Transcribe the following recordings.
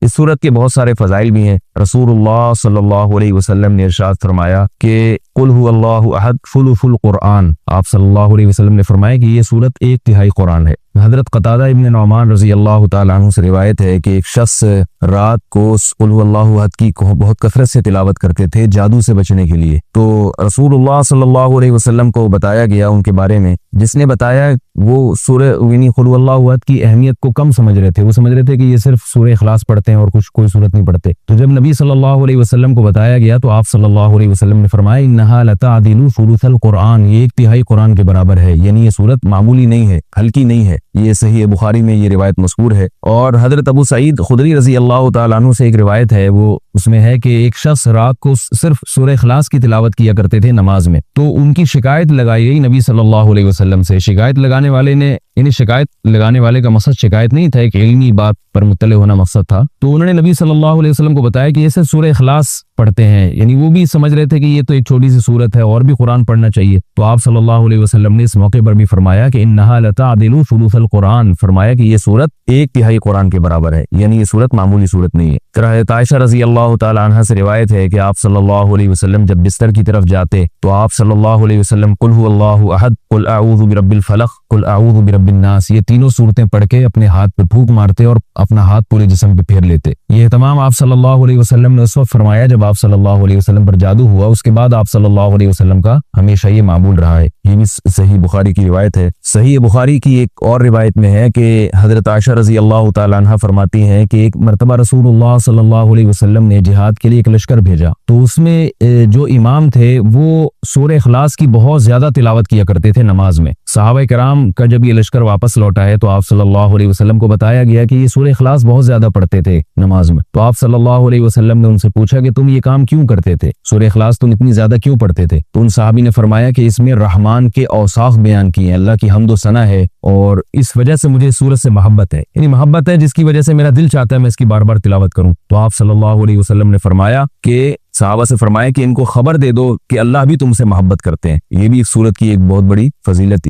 इस सूरत के बहुत सारे फजाइल भी हैं। रसूलुल्लाह सल्लल्लाहु अलैहि वसल्लम ने इरशाद फरमाया कि कुल हुवल्लाहु अहद सुलुसुल कुरान। आप सल्लल्लाहु अलैहि वसल्लम ने फरमाया कि ये सूरत एक तिहाई कुरान है। हजरत कतादा इब्न नौमान रजी अल्लाह तआला अन्हु से रिवायत है कि एक शख्स रात को कुल हुवल्लाहु अहद की बहुत कसरत से तिलावत करते थे जादू से बचने के लिए। तो रसूलुल्लाह सल्लल्लाहु अलैहि वसल्लम को बताया गया उनके बारे में, जिसने बताया वो सूरह यानी कुल हुवल्लाहु अहद की अहमियत को कम समझ रहे थे। वो समझ रहे थे कि ये सिर्फ सूरह इखलास पढ़ते हैं और कुछ कोई सूरत नहीं पढ़ते। तो जब नबी सल्लल्लाहु अलैहि वसल्लम को बताया गया तो आप सल्लल्लाहु अलैहि वसल्लम ने फरमाया इन्नहा लतादिलु सुलुसल कुरान, ये एक तिहाई कुरान के बराबर है। यानी ये सूरत मामूली नहीं है, हल्की नहीं है। ये सही बुखारी में ये रिवायत मज़कूर है। और हजरत अबू सईद खुदरी रजी अल्लाह तआला अन्हु से एक रिवायत है, वो उसमें है कि एक शख्स रात को सिर्फ सूरह इखलास की तिलावत किया करते थे नमाज में। तो उनकी शिकायत लगाई गई नबी सल्लल्लाहु अलैहि वसल्लम से। शिकायत लगाने वाले ने, यानी शिकायत लगाने वाले का मकसद शिकायत नहीं था, एक इल्मी बात पर मुत्तले होना मकसद था। तो उन्होंने नबी सल्लल्लाहु अलैहि वसल्लम को बताया कि ये सिर्फ सूरह इखलास पढ़ते हैं। यानी वो भी समझ रहे थे कि ये तो एक छोटी सी सूरत है और भी कुरान पढ़ना चाहिए। तो आप सल्लल्लाहु अलैहि वसल्लम ने इस मौके पर भी फरमाया कि इन्नहा लतादिलु सुलुसल कुरान, फरमाया कि ये सूरत एक तिहाई कुरान के बराबर है। यानी ये सूरत मामूली सूरत नहीं है। फिर हज़रत आयशा रजी अल्लाह तआला अन्हा से रिवायत है कि आप सल्लल्लाहु अलैहि वसल्लम जब बिस्तर की तरफ जाते तो आप सल्लल्लाहु अलैहि वसल्लम कुल हुवल्लाहु अहद, कुल अऊज़ु बिरब्बिल फलक, कुल अऊज़ु बिरब्बिन नास, ये तीनों सूरतें पढ़ के अपने हाथ पे फूंक मारते और अपना हाथ पूरे जिस्म पे फेर लेते। ये तमाम आप सल्लल्लाहु अलैहि वसल्लम ने उस वक्त फरमाया जब आप सल्लल्लाहु अलैहि वसल्लम पर जादू हुआ। उसके बाद आप सल्लल्लाहु अलैहि वसल्लम का हमेशा ये मामूल रहा है। ये भी सही बुखारी की रिवायत है। सही बुखारी की एक और रिवायत में है कि हजरत आयशा रजी अल्लाह तआला अन्हा फरमाती हैं कि एक मरतबा रसूलुल्लाह सल्लल्लाहु अलैहि वसल्लम ने जिहाद के लिए एक लश्कर भेजा। तो उसमें जो इमाम थे वो सूरह इखलास की बहुत ज्यादा तिलावत किया करते थे नमाज में। सहाबा किराम का जब ये लश्कर वापस लौटा है तो आप सल्लल्लाहु अलैहि वसल्लम को बताया गया कि ये सूरह इखलास बहुत ज्यादा पढ़ते थे नमाज में। तो आप सल्लल्लाहु अलैहि वसल्लम ने उनसे पूछा कि तुम ये काम क्यों करते थे, सूरह इखलास तुम इतनी ज्यादा क्यों पढ़ते थे? तो उन सहाबी ने फरमाया कि इसमें रहमान के औसाफ बयान किए हैं, अल्लाह की हम्द व सना है और इस वजह से मुझे सूरत से मोहब्बत है। यानी मोहब्बत है जिसकी वजह से मेरा दिल चाहता है मैं इसकी बार बार तिलावत करूं। तो आप सल्लल्लाहु अलैहि वसल्लम ने फरमाया कि सहाबा से फरमाया कि इनको खबर दे दो कि अल्लाह भी तुमसे मोहब्बत करते हैं। ये भी इस सूरत की एक बहुत बड़ी फजीलत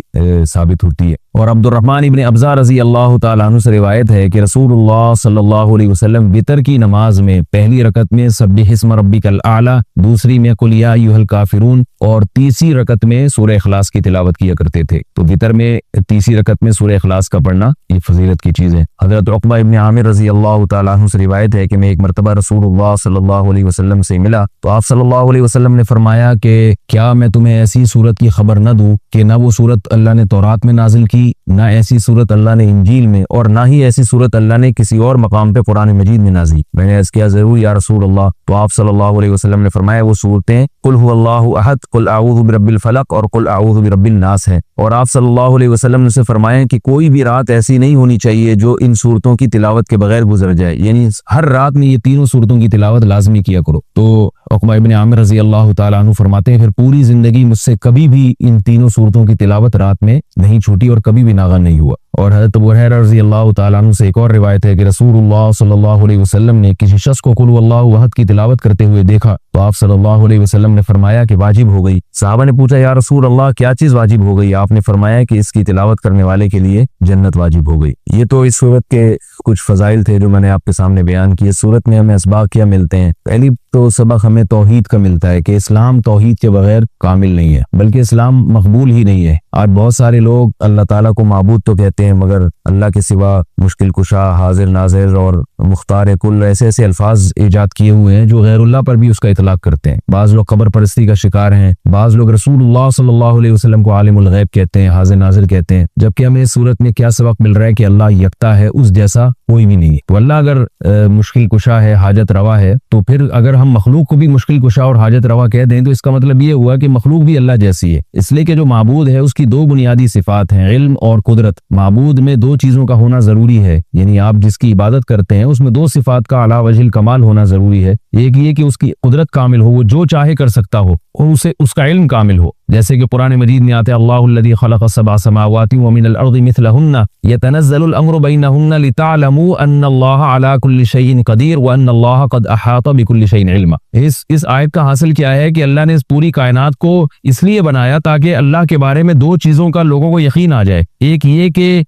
साबित होती है। और अब्दुर्रहमान इब्न अब्जा रजी अल्लाह तआला अन्हु से रिवायत है कि रसूलुल्लाह सल्लल्लाहु अलैहि वसल्लम वितर की नमाज में पहली रकत में सब्बिह इस्म रब्बिकल आला, दूसरी में कुल या अय्युहल काफिरून और तीसरी रकत में सूरह इखलास की तिलावत किया करते थे। तो वितर में तीसरी रकत में सूरह इखलास का पढ़ना ये फजीलत की चीज है। हजरत उक़बा इब्न आमिर रजी अल्लाह तआला अन्हु से रिवायत है कि मैं एक मरतबा रसूलुल्लाह सल्लल्लाहु अलैहि वसल्लम से मिला तो आप सल्लल्लाहु अलैहि वसल्लम ने फरमाया कि क्या मैं तुम्हें ऐसी सूरत की खबर न दूं कि ना वो सूरत अल्लाह ने तौरात में नाजिल की, ना ऐसी सूरत अल्लाह ने इंजील में, और ना ही ऐसी सूरत अल्लाह ने किसी और मकाम पे कुरान मजीद में नाजिल। मैंने अर्ज़ किया जरूर या रसूल अल्लाह। तो आप सल्लल्लाहु अलैहि वसल्लम ने फरमाया वो सूरतें कुल हुवल्लाहु अहद, कुल अऊज़ु बिरब्बिल फलक और कुल अऊज़ु बिरब्बिन नास है। और आप सल्लल्लाहु अलैहि वसल्लम ने उसे फरमाया कि कोई भी रात ऐसी नहीं होनी चाहिए जो इन सूरतों की तिलावत के बगैर गुजर जाए। यानी हर रात में ये तीनों सूरतों की तिलावत लाजमी किया करो। तो उक़बा इब्न आमिर रज़ी अल्लाह तआला अन्हु फरमाते हैं फिर पूरी जिंदगी मुझसे कभी भी इन तीनों सूरतों की तिलावत रात में नहीं छूटी और कभी भी नागा नहीं हुआ। और हज़रत अबू हुरैरा रज़ी अल्लाह तआला अन्हु से एक और रिवायत है कि रसूलुल्लाह सल्लल्लाहु अलैहि वसल्लम ने किसी शख्स को कुल हुवल्लाहु अहद की तिलावत करते हुए देखा तो आप सल्लल्लाहु अलैहि वसल्लम ने फरमाया कि वाजिब हो गई। सहाबा ने पूछा या रसूल अल्लाह क्या चीज वाजिब हो गई? आपने फरमाया कि इसकी तिलावत करने वाले के लिए जन्नत वाजिब हो गई। ये तो इस सूरत के कुछ फजाइल थे जो मैंने आपके सामने बयान किए। सूरत में हमें असबाब क्या मिलते हैं? पहली तो सबक हमें तौहीद का मिलता है कि इस्लाम तौहीद के बगैर कामिल नहीं है, बल्कि इस्लाम मकबूल ही नहीं है। आज बहुत सारे लोग अल्लाह ताला को माबूद तो कहते हैं मगर अल्लाह के सिवा मुश्किल कुशा, हाजिर नाजिर और मुख्तार कुल ऐसे ऐसे अल्फाज ईजाद किए हुए हैं जो गैरुल्लाह पर भी उसका इतलाक करते हैं। बाज लोग कब्र परस्ती का शिकार हैं, बाज लोग रसूलुल्लाह सल्लल्लाहु अलैहि वसल्लम को आलिमुल गैब कहते हैं, हाजिर नाजिर कहते हैं। जबकि हमें इस सूरत में क्या सबक मिल रहा है कि अल्लाह यकता है, उस जैसा कोई भी नहीं है। तो अल्लाह अगर मुश्किल कुशा है, हाजत रवा है, तो फिर अगर हम मखलूक को भी मुश्किल कुशा और हाजत रवा कह दें तो इसका मतलब ये हुआ कि मखलूक भी अल्लाह जैसी है। इसलिए कि जो माबूद है उसकी दो बुनियादी सिफात हैं, इल्म और कुदरत। माबूद में दो चीजों का होना जरूरी है, यानी आप जिसकी इबादत करते हैं उसमें दो सिफात का अला वजिल कमाल होना जरूरी है। एक ये कि उसकी कुदरत कामिल हो, वो जो चाहे कर सकता हो, और उसे उसका इल्म कामिल हो। जैसे कि कुरान मजीद में आते अल्लाहुल्लज़ी खलक़ सबअ समावाति व मिनल अर्ज़ि मिथलहुन्ना यतनज़्ज़लुल अम्रु बैनहुन्ना लितअलमू अन्नल्लाह अला कुल्लि शैइन क़दीर व अन्नल्लाह क़द अहाता बिकुल्लि शैइन इल्मा। इस आयत का हासिल क्या है कि अल्लाह ने इस पूरी कायनात को इसलिए बनाया ताकि अल्लाह के बारे में दो चीजों का लोगों को यकीन आ जाए। एक ये कि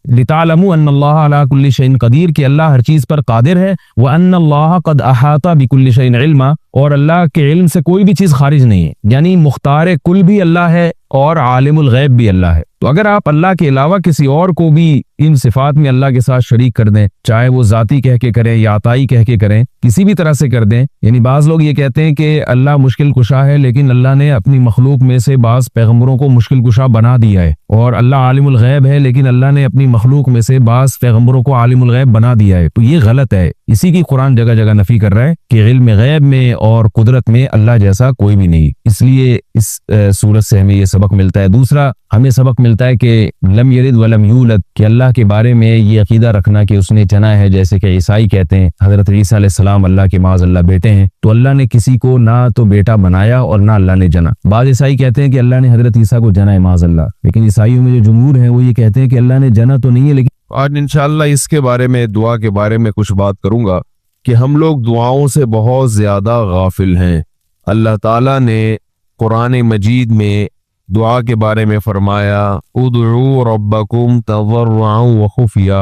लितालमू अन्नल्लाह अला कुल्ली शैइन कदीर, कि अल्लाह हर चीज पर कादिर है। व अन्नल्लाह कद अहाता बिकुल्ली शैइन इल्मा, और अल्लाह के इल्म से कोई भी चीज खारिज नहीं है। यानी मुख्तार कुल भी अल्लाह है और आलिमुल गैब भी अल्लाह है। तो अगर आप अल्लाह के अलावा किसी और को भी इन सिफात में अल्लाह के साथ शरीक कर दें, चाहे वो जाती कह के करें या अताई कह के करें, किसी भी तरह से कर दें। यानी बाज लोग ये कहते हैं कि अल्लाह मुश्किल कुशा है, लेकिन अल्लाह ने अपनी मखलूक में से बाज पैगम्बरों को मुश्किल कुशा बना दिया है। और अल्लाह आलिमुल गैब है, लेकिन अल्लाह ने अपनी मखलूक में से बाज पैगम्बरों को आलिमुल गैब बना दिया है। तो ये गलत है। इसी की कुरान जगह जगह नफी कर रहा है कि इल्म गैब में और कुदरत में अल्लाह जैसा कोई भी नहीं। इसलिए इस सूरत से हमें ये सबक मिलता है। दूसरा, हमें सबक मिलता है कि लम यलिद वलम यूलद, कि अल्लाह के बारे में ये अकीदा रखना कि उसने जना है, जैसे कि ईसाई कहते हैं हजरत ईसा अलैहिस्सलाम अल्लाह के माज़ अल्लाह बेटे हैं। तो अल्लाह ने किसी को ना तो बेटा बनाया और ना अल्लाह ने जना। बाज़ ईसाई कहते हैं कि अल्लाह ने हजरत ईसा को जना है माज़ अल्लाह, लेकिन ईसाइयों में जो जुमूर है वो ये कहते हैं कि अल्लाह ने जना तो नहीं है। लेकिन आज इंशाअल्लाह इसके बारे में, दुआ के बारे में कुछ बात करूंगा कि हम लोग दुआओं से बहुत ज्यादा गाफिल हैं। अल्लाह ताला ने कुरान मजीद में दुआ के बारे में फरमाया, उदउ रब्बकुम तज़र्रुअन व खुफिया,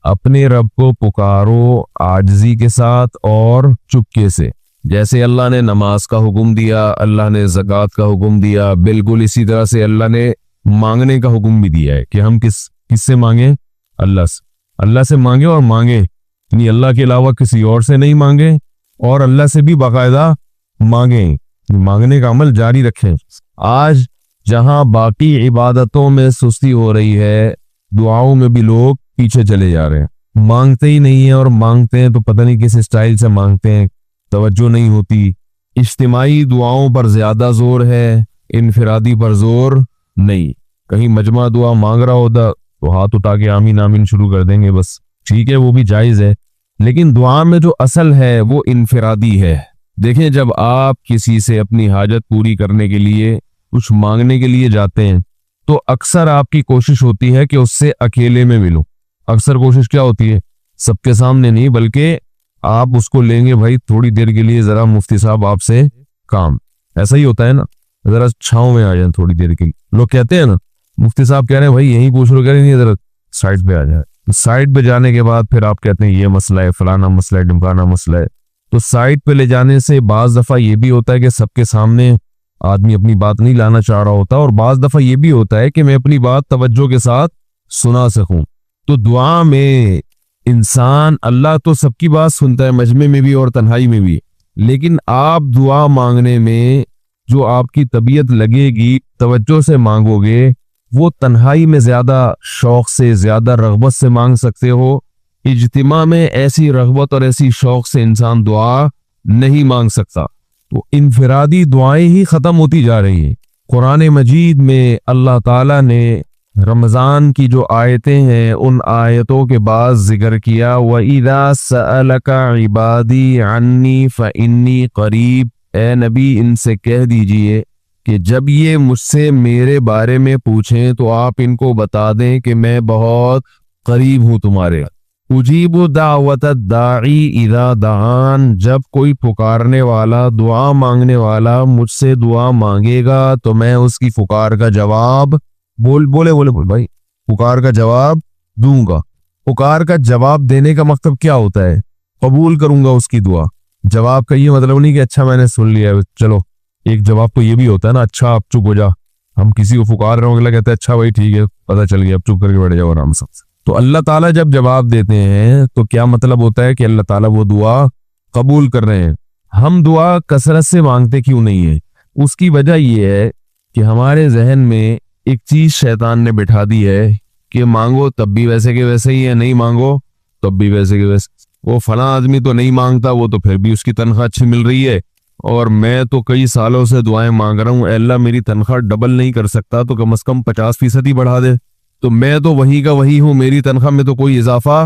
अपने रब को पुकारो आजिज़ी के साथ और चुपके से। जैसे अल्लाह ने नमाज का हुक्म दिया, अल्लाह ने ज़कात का हुक्म दिया, बिल्कुल इसी तरह से अल्लाह ने मांगने का हुक्म भी दिया है कि हम किससे मांगे? अल्लाह से मांगे, और मांगे यानी अल्लाह के अलावा किसी और से नहीं मांगे, और अल्लाह से भी बाकायदा मांगे, मांगने का अमल जारी रखें। आज जहां बाकी इबादतों में सुस्ती हो रही है, दुआओं में भी लोग पीछे चले जा रहे हैं, मांगते ही नहीं है, और मांगते हैं तो पता नहीं किस स्टाइल से मांगते हैं, तवज्जो नहीं होती। इज्तिमाई दुआओं पर ज्यादा जोर है, इनफिरादी पर जोर नहीं। कहीं मजमा दुआ मांग रहा होता तो हाथ उठा के आमीन आमीन शुरू कर देंगे, बस ठीक है, वो भी जायज है। लेकिन दुआ में जो असल है वो इनफिरादी है। देखें, जब आप किसी से अपनी हाजत पूरी करने के लिए, कुछ मांगने के लिए जाते हैं, तो अक्सर आपकी कोशिश होती है कि उससे अकेले में मिलो। अक्सर कोशिश क्या होती है? सबके सामने नहीं, बल्कि आप उसको लेंगे भाई थोड़ी देर के लिए, जरा मुफ्ती साहब आपसे काम। ऐसा ही होता है ना, जरा छांव में आ जाए थोड़ी देर के लिए। लोग कहते हैं ना, मुफ्ती साहब कह रहे हैं भाई यहीं पूछ लो, कह रहे नहीं, जरा साइड पे आ जाए। तो साइड पे जाने के बाद फिर आप कहते हैं ये मसला है, फलाना मसला है, ढिमकाना मसला है। तो साइड पे ले जाने से बाज दफा ये भी होता है कि सबके सामने आदमी अपनी बात नहीं लाना चाह रहा होता, और बाज दफा ये भी होता है कि मैं अपनी बात तवज्जो के साथ सुना सकूं। तो दुआ में इंसान, अल्लाह तो सबकी बात सुनता है, मजमे में भी और तन्हाई में भी, लेकिन आप दुआ मांगने में जो आपकी तबीयत लगेगी, तवज्जो से मांगोगे, वो तन्हाई में ज्यादा शौक से, ज्यादा रगबत से मांग सकते हो। इज्तिमा में ऐसी रगबत और ऐसी शौक से इंसान दुआ नहीं मांग सकता। तो इनफिरादी दुआएं ही खत्म होती जा रही हैं। कुरान मजीद में अल्लाह ताला ने रमजान की जो आयतें हैं, उन आयतों के बाद जिक्र किया, व इज़ा सअलका इबादी अन्नी फ़इन्नी क़रीब, ए नबी इनसे कह दीजिए कि जब ये मुझसे मेरे बारे में पूछें तो आप इनको बता दें कि मैं बहुत करीब हूं तुम्हारे। उजीबु दावत दाई इज़ा दान, जब कोई पुकारने वाला, दुआ मांगने वाला मुझसे दुआ मांगेगा तो मैं उसकी पुकार का जवाब बोले भाई, पुकार का जवाब दूंगा। पुकार का जवाब देने का मतलब क्या होता है? कबूल करूंगा उसकी दुआ। जवाब का ये मतलब नहीं कि अच्छा मैंने सुन लिया, चलो। एक जवाब तो ये भी होता है ना, अच्छा आप चुप हो जा। हम किसी को पुकार रहे हो, अगला कहता है अच्छा भाई ठीक है, पता चल गया, अब चुप करके बैठ जाओ आराम से। तो अल्लाह ताला जब जवाब देते हैं तो क्या मतलब होता है कि अल्लाह ताला वो दुआ कबूल कर रहे हैं। हम दुआ कसरत से मांगते क्यों नहीं है? उसकी वजह ये है कि हमारे जहन में एक चीज शैतान ने बिठा दी है कि मांगो तब भी वैसे के वैसे ही है, नहीं मांगो तब भी वैसे के वैसे। वो फला आदमी तो नहीं मांगता, वो तो फिर भी उसकी तनख्वाह अच्छी मिल रही है, और मैं तो कई सालों से दुआएं मांग रहा हूँ, अल्लाह मेरी तनख्वाह डबल नहीं कर सकता तो कम से कम 50% ही बढ़ा दे, तो मैं तो वही का वही हूँ, मेरी तनख्वाह में तो कोई इजाफा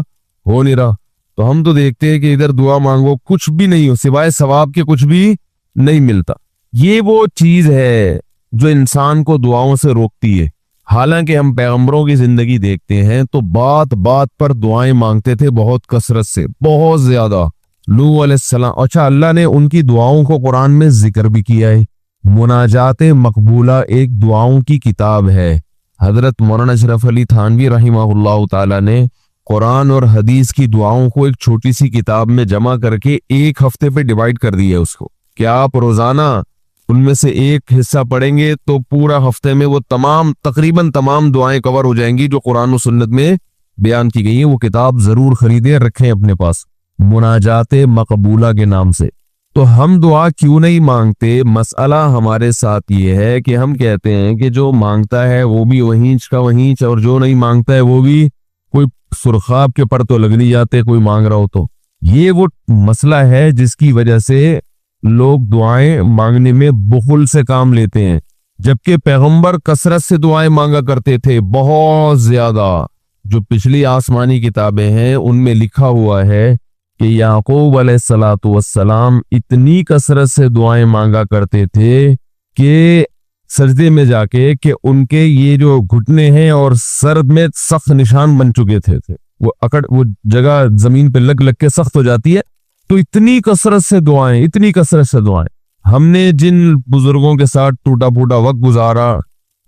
हो नहीं रहा। तो हम तो देखते हैं कि इधर दुआ मांगो कुछ भी नहीं हो, सिवाय सवाब के कुछ भी नहीं मिलता। ये वो चीज है जो इंसान को दुआओं से रोकती है। हालांकि हम पैगंबरों की जिंदगी देखते हैं तो बात बात पर दुआएं मांगते थे, बहुत कसरत से, बहुत ज्यादा। नूह अलैहिस्सलाम, अच्छा अल्लाह ने उनकी दुआओं को कुरान में जिक्र भी किया है। मुनाजात मकबूला एक दुआओं की किताब है। हजरत मौलाना अशरफ अली थानवी रहिमहुल्लाह ताला ने कुरान और हदीस की दुआओं को एक छोटी सी किताब में जमा करके एक हफ्ते पे डिवाइड कर दिया उसको, कि आप रोजाना उनमें से एक हिस्सा पढ़ेंगे तो पूरा हफ्ते में वो तकरीबन तमाम दुआएं कवर हो जाएंगी जो कुरान और सुन्नत में बयान की गई है। वो किताब जरूर खरीदें, रखें अपने पास, मुनाजाते मकबूला के नाम से। तो हम दुआ क्यों नहीं मांगते? मसला हमारे साथ ये है कि हम कहते हैं कि जो मांगता है वो भी वहींच का वहींच, और जो नहीं मांगता है वो भी कोई सुरखाब के पर तो लग नहीं जाते कोई मांग रहा हो तो। ये वो मसला है जिसकी वजह से लोग दुआएं मांगने में बुखुल से काम लेते हैं, जबकि पैगंबर कसरत से दुआएं मांगा करते थे, बहुत ज्यादा। जो पिछली आसमानी किताबें हैं उनमें लिखा हुआ है कि याकूब अलैहिस्सलातु वस्सलाम इतनी कसरत से दुआएं मांगा करते थे कि सजदे में जाके कि उनके ये जो घुटने हैं और सर में सख्त निशान बन चुके थे। वो जगह जमीन पे लग लग के सख्त हो जाती है। तो इतनी कसरत से दुआएं, इतनी कसरत से दुआएं। हमने जिन बुजुर्गों के साथ टूटा फूटा वक्त गुजारा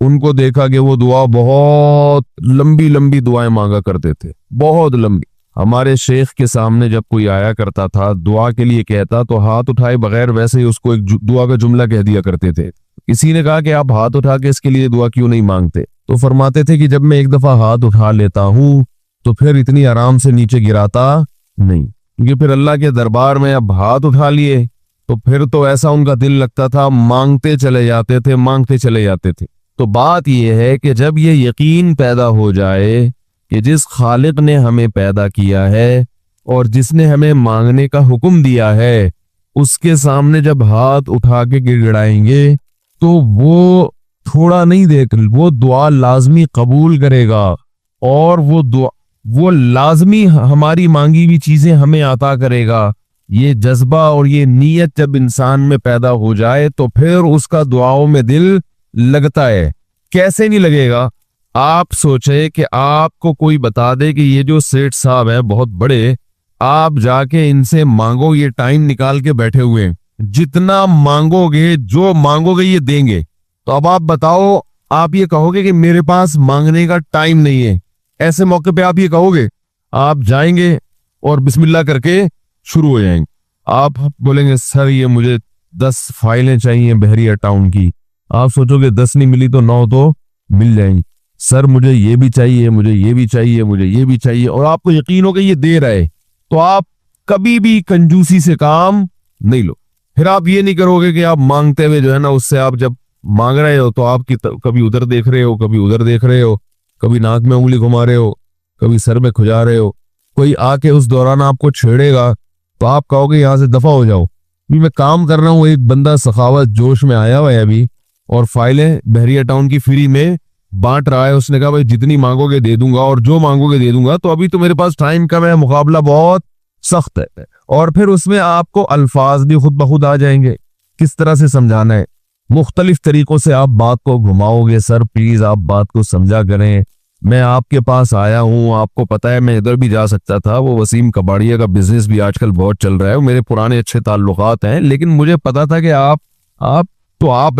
उनको देखा कि वो दुआ बहुत लंबी लंबी दुआएं मांगा करते थे, बहुत लंबी। हमारे शेख के सामने जब कोई आया करता था दुआ के लिए कहता तो हाथ उठाए बगैर वैसे ही उसको एक दुआ का जुमला कह दिया करते थे। किसी ने कहा कि आप हाथ उठा के इसके लिए दुआ क्यों नहीं मांगते? तो फरमाते थे कि जब मैं एक दफा हाथ उठा लेता हूं तो फिर इतनी आराम से नीचे गिराता नहीं, क्योंकि फिर अल्लाह के दरबार में अब हाथ उठा लिए तो फिर तो ऐसा उनका दिल लगता था, मांगते चले जाते थे, मांगते चले जाते थे। तो बात यह है कि जब ये यकीन पैदा हो जाए कि जिस खालिक ने हमें पैदा किया है और जिसने हमें मांगने का हुक्म दिया है उसके सामने जब हाथ उठा के गिड़गिड़ाएंगे तो वो थोड़ा नहीं देख, वो दुआ लाजमी कबूल करेगा और वो लाजमी हमारी मांगी हुई चीजें हमें अता करेगा। ये जज्बा और ये नीयत जब इंसान में पैदा हो जाए तो फिर उसका दुआओं में दिल लगता है। कैसे नहीं लगेगा? आप सोचे कि आपको कोई बता दे कि ये जो सेठ साहब है बहुत बड़े, आप जाके इनसे मांगो, ये टाइम निकाल के बैठे हुए हैं, जितना मांगोगे जो मांगोगे ये देंगे। तो अब आप बताओ, आप ये कहोगे कि मेरे पास मांगने का टाइम नहीं है, ऐसे मौके पे आप ये कहोगे? आप जाएंगे और बिस्मिल्लाह करके शुरू हो जाएंगे। आप बोलेंगे सर ये मुझे 10 फाइलें चाहिए बहरिया टाउन की। आप सोचोगे 10 नहीं मिली तो 9 तो मिल जाएंगी। सर मुझे ये भी चाहिए, मुझे ये भी चाहिए, मुझे ये भी चाहिए, और आपको यकीन हो कि ये दे रहे, तो आप कभी भी कंजूसी से काम नहीं लो। फिर आप ये नहीं करोगे कि आप मांगते हुए जो है ना, उससे आप जब मांग रहे हो तो आपकी कभी उधर देख रहे हो, कभी उधर देख रहे हो, कभी नाक में उंगली घुमा रहे हो, कभी सर में खुजा रहे हो। कोई आके उस दौरान आपको छेड़ेगा तो आप कहोगे यहां से दफा हो जाओ, अभी मैं काम कर रहा हूँ। एक बंदा सखावत जोश में आया हुआ है अभी और फाइलें बहरिया टाउन की फ्री में बांट रहा है। उसने कहा भाई जितनी मांगोगे दे दूंगा और जो मांगोगे दे दूंगा, तो अभी तो मेरे पास टाइम कम है, मुकाबला बहुत सख्त है। और फिर उसमें आपको अल्फाज भी खुद ब खुद आ जाएंगे, किस तरह से समझाना है। मुख्तलिफ तरीकों से आप बात को घुमाओगे। सर प्लीज आप बात को समझा करें, मैं आपके पास आया हूं, आपको पता है मैं इधर भी जा सकता था, वो वसीम कबाड़िया का बिजनेस भी आजकल बहुत चल रहा है, मेरे पुराने अच्छे ताल्लुकात हैं, लेकिन मुझे पता था कि आप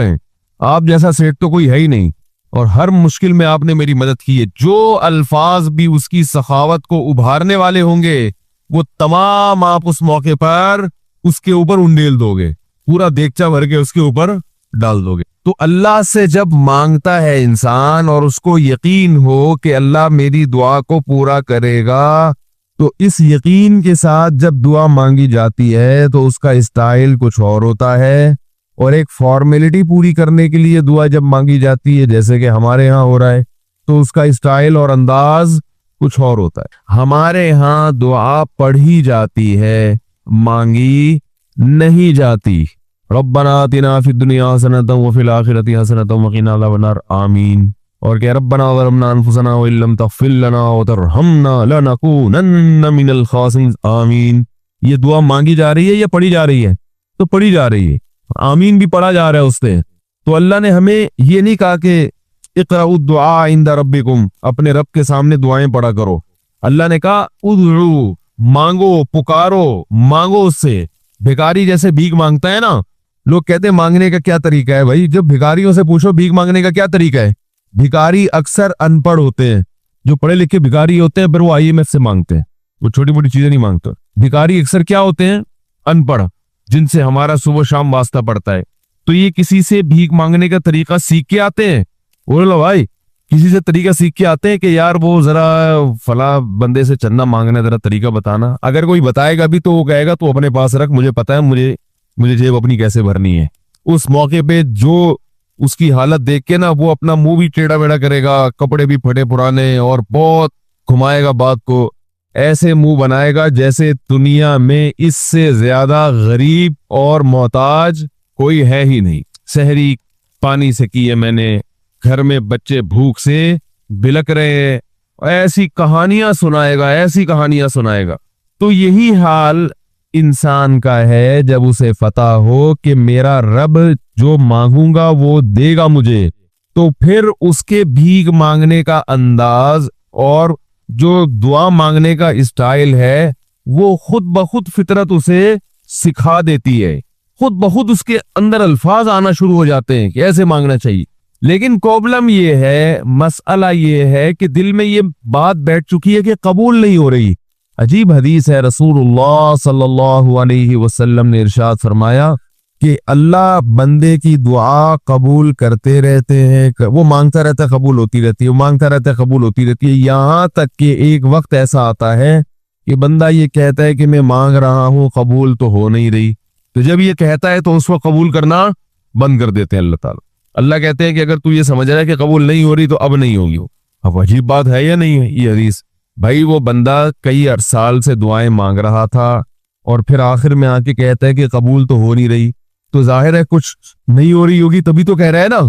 हैं, आप जैसा सेठ तो कोई है ही नहीं, और हर मुश्किल में आपने मेरी मदद की है। जो अल्फाज भी उसकी सखावत को उभारने वाले होंगे वो तमाम आप उस मौके पर उसके ऊपर उंडेल दोगे, पूरा देगचा भर के उसके ऊपर डाल दोगे। तो अल्लाह से जब मांगता है इंसान और उसको यकीन हो कि अल्लाह मेरी दुआ को पूरा करेगा, तो इस यकीन के साथ जब दुआ मांगी जाती है तो उसका स्टाइल कुछ और होता है, और एक फॉर्मेलिटी पूरी करने के लिए दुआ जब मांगी जाती है जैसे कि हमारे यहाँ हो रहा है, तो उसका स्टाइल और अंदाज कुछ और होता है। हमारे यहाँ दुआ पढ़ी जाती है, मांगी नहीं जाती। रब्बना आतिना फिद दुनिया हसनतम व फिल आखिरति हसनतम व क़िना अज़ाबन्नार आमीन। और क्या रब्बना ज़लमना अनफुसना व इल्लम तग़फिर लना व तरहमना लनकूनन्न मिनल ख़ासिरीन आमीन। ये दुआ मांगी जा रही है या पढ़ी जा रही है? तो पढ़ी जा रही है, आमीन भी पढ़ा जा रहा है उससे। तो अल्लाह ने हमें ये नहीं कहा कि इक़राउ दुआ इंदा रब्बिकुम, अपने रब के सामने दुआएं पढ़ा करो। अल्लाह ने कहा उदउ, मांगो, पुकारो, मांगो उससे। भिखारी जैसे भीख मांगता है ना, लोग कहते हैं मांगने का क्या तरीका है भाई? जब भिखारियों से पूछो भीख मांगने का क्या तरीका है, भिखारी अक्सर अनपढ़ होते हैं। जो पढ़े लिखे भिखारी होते हैं फिर वो IMF से मांगते हैं, वो छोटी मोटी चीजें नहीं मांगते। भिखारी अक्सर क्या होते हैं? अनपढ़, जिनसे हमारा सुबह शाम वास्ता पड़ता है। तो ये किसी से भीख मांगने का तरीका सीख के आते हैं। बोलो भाई, किसी से तरीका सीख के आते हैं कि यार वो जरा फला बंदे से चंदा मांगना, जरा तरीका बताना। अगर कोई बताएगा भी तो वो कहेगा तो अपने पास रख, मुझे पता है मुझे जेब अपनी कैसे भरनी है। उस मौके पे जो उसकी हालत देख के ना वो अपना मुंह भी टेढ़ा मेढ़ा करेगा, कपड़े भी फटे पुराने, और बहुत घुमाएगा बात को, ऐसे मुंह बनाएगा जैसे दुनिया में इससे ज्यादा गरीब और मोहताज कोई है ही नहीं। सहरी पानी से की है मैंने, घर में बच्चे भूख से बिलक रहे हैं, ऐसी कहानियां सुनाएगा, ऐसी कहानियां सुनाएगा। तो यही हाल इंसान का है जब उसे पता हो कि मेरा रब जो मांगूंगा वो देगा मुझे, तो फिर उसके भीख मांगने का अंदाज और जो दुआ मांगने का स्टाइल है वो खुद ब खुद फितरत उसे सिखा देती है। खुद ब खुद उसके अंदर अल्फाज आना शुरू हो जाते हैं कि ऐसे मांगना चाहिए। लेकिन प्रॉब्लम ये है, मसला ये है कि दिल में ये बात बैठ चुकी है कि कबूल नहीं हो रही। अजीब हदीस है, रसूलुल्लाह सल्लल्लाहु अलैहि वसल्लम ने इरशाद फरमाया कि अल्लाह बंदे की दुआ कबूल करते रहते हैं। वो मांगता रहता है, कबूल होती रहती है, वो मांगता रहता है, कबूल होती रहती है, यहाँ तक कि एक वक्त ऐसा आता है कि बंदा ये कहता है कि मैं मांग रहा हूँ, कबूल तो हो नहीं रही। तो जब ये कहता है तो उसको कबूल करना बंद कर देते हैं अल्लाह ताला। अल्लाह कहते हैं कि अगर तू ये समझ रहा है कि कबूल नहीं हो रही तो अब नहीं होगी। अब अजीब बात है या नहीं है ये हदीस? भाई वो बंदा कई साल से दुआएं मांग रहा था और फिर आखिर में आके कहता है कि कबूल तो हो नहीं रही, तो जाहिर है कुछ नहीं हो रही होगी, तभी तो कह रहा है ना।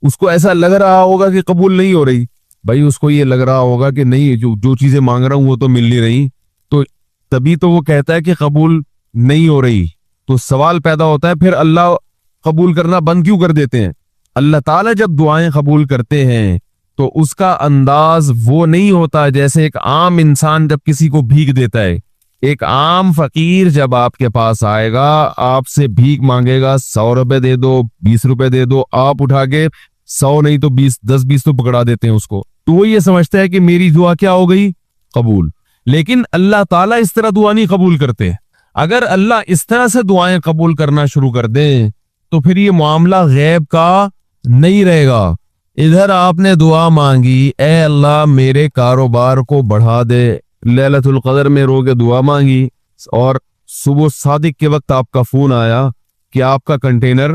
उसको ऐसा लग रहा होगा कि कबूल नहीं हो रही। भाई उसको ये लग रहा होगा कि नहीं, जो चीजें मांग रहा हूं वो तो मिल नहीं रही, तो तभी तो वो कहता है कि कबूल नहीं हो रही। तो सवाल पैदा होता है फिर अल्लाह कबूल करना बंद क्यों कर देते हैं? अल्लाह ताला जब दुआएं कबूल करते हैं तो उसका अंदाज वो नहीं होता जैसे एक आम इंसान जब किसी को भीख देता है। एक आम फकीर जब आपके पास आएगा, आपसे भीख मांगेगा, 100 रुपए दे दो, 20 रुपए दे दो, आप उठा के 100 नहीं तो 20, 10-20 तो पकड़ा देते हैं उसको। तो वो ये समझता है कि मेरी दुआ क्या हो गई? कबूल। लेकिन अल्लाह ताला इस तरह दुआ नहीं कबूल करते। अगर अल्लाह इस तरह से दुआएं कबूल करना शुरू कर दे तो फिर ये मामला गैब का नहीं रहेगा। इधर आपने दुआ मांगी, ए अल्लाह मेरे कारोबार को बढ़ा दे, लैलतुल कदर में रो के दुआ मांगी, और सुबह सादिक के वक्त आपका फोन आया कि आपका कंटेनर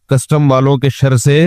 कस्टम वालों के शर से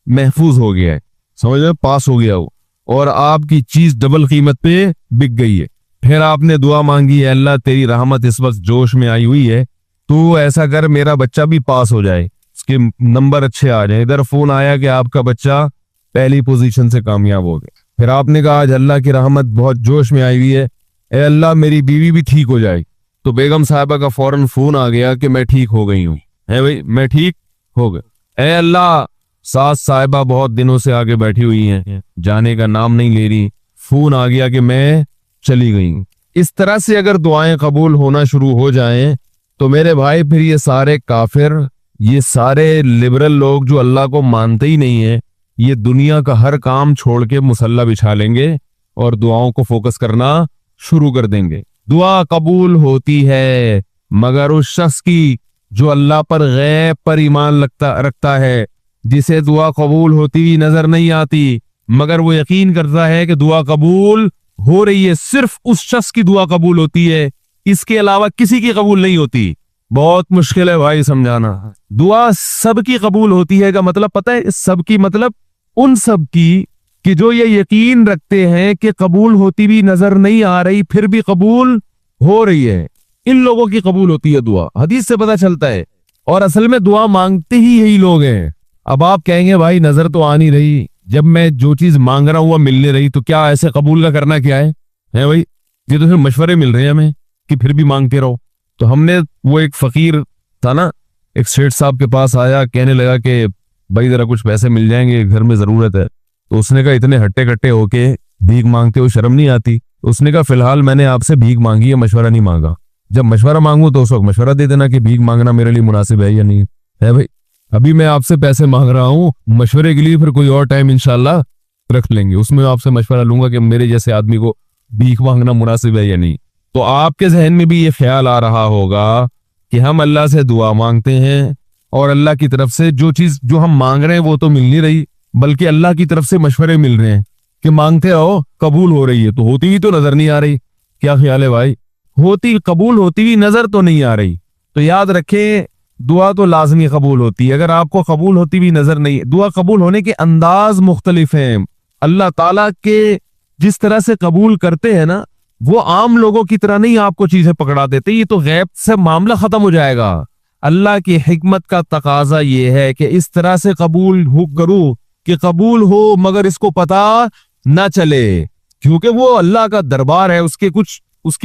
महफूज हो गया है, समझ में पास हो गया हो, और आपकी चीज डबल कीमत पे बिक गई है। फिर आपने दुआ मांगी, है अल्लाह तेरी रहमत इस वक्त जोश में आई हुई है, तो ऐसा कर मेरा बच्चा भी पास हो जाए, उसके नंबर अच्छे आ जाए। इधर फोन आया कि आपका बच्चा पहली पोजीशन से कामयाब हो गया। फिर आपने कहा आज अल्लाह की रहमत बहुत जोश में आई हुई है, ए अल्लाह मेरी बीवी भी ठीक हो जाए। तो बेगम साहिबा का फौरन फोन आ गया कि मैं ठीक हो गई हूँ, है भाई मैं ठीक हो गया। ए अल्लाह सास साहिबा बहुत दिनों से आगे बैठी हुई हैं, जाने का नाम नहीं ले रही, फोन आ गया कि मैं चली गई। इस तरह से अगर दुआएं कबूल होना शुरू हो जाएं तो मेरे भाई फिर ये सारे काफिर, ये सारे लिबरल लोग जो अल्लाह को मानते ही नहीं है, ये दुनिया का हर काम छोड़ के मुसल्ला बिछा लेंगे और दुआओं को फोकस करना शुरू कर देंगे। दुआ कबूल होती है मगर उस शख्स की जो अल्लाह पर गैब पर ईमान रखता है, जिसे दुआ कबूल होती हुई नजर नहीं आती मगर वो यकीन करता है कि दुआ कबूल हो रही है। सिर्फ उस शख्स की दुआ कबूल होती है, इसके अलावा किसी की कबूल नहीं होती। बहुत मुश्किल है भाई समझाना। दुआ सबकी कबूल होती है का मतलब पता है? सबकी मतलब उन सब की कि जो ये यकीन रखते हैं कि कबूल होती भी नजर नहीं आ रही फिर भी कबूल हो रही है, इन लोगों की कबूल होती है दुआ। हदीस से पता चलता है। और असल में दुआ मांगते ही यही लोग हैं। अब आप कहेंगे भाई नजर तो आ नहीं रही, जब मैं जो चीज मांग रहा हूं वो मिल नहीं रही, तो क्या ऐसे कबूल का करना क्या है भाई? ये तो फिर मशवरे मिल रहे हैं हमें कि फिर भी मांगते रहो। तो हमने, वो एक फकीर था ना, एक सेठ साहब के पास आया, कहने लगा कि भाई जरा कुछ पैसे मिल जाएंगे, घर में जरूरत है। तो उसने कहा इतने हट्टे कट्टे होके भीख मांगते हो, शर्म नहीं आती? तो उसने कहा फिलहाल मैंने आपसे भीख मांगी है, मशवरा नहीं मांगा। जब मशवरा मांगू तो उस वक्त मशवरा दे देना कि भीख मांगना मेरे लिए मुनासिब है या नहीं है भाई। अभी मैं आपसे पैसे मांग रहा हूँ, मशवरे के लिए फिर कोई और टाइम इंशाल्लाह रख लेंगे, उसमें आपसे मशवरा लूंगा कि मेरे जैसे आदमी को भीख मांगना मुनासिब है या नहीं। तो आपके जहन में भी ये ख्याल आ रहा होगा कि हम अल्लाह से दुआ मांगते हैं और अल्लाह की तरफ से जो चीज जो हम मांग रहे हैं वो तो मिल नहीं रही, बल्कि अल्लाह की तरफ से मशवरे मिल रहे हैं कि मांगते रहो, कबूल हो रही है, तो होती हुई तो नजर नहीं आ रही। क्या ख्याल है भाई? कबूल होती हुई नजर तो नहीं आ रही। तो याद रखें, दुआ तो लाजमी कबूल होती है। अगर आपको कबूल होती हुई नजर नहीं, दुआ कबूल होने के अंदाज मुख्तलिफ हैं। अल्लाह ताला के जिस तरह से कबूल करते हैं ना, वो आम लोगों की तरह नहीं आपको चीजें पकड़ा देते, ये तो गैब से मामला खत्म हो जाएगा। अल्लाह की हिकमत का तकाजा ये है कि इस तरह से कबूल करूं कि कबूल हो मगर इसको पता ना चले, क्योंकि वो अल्लाह का दरबार है, उसकी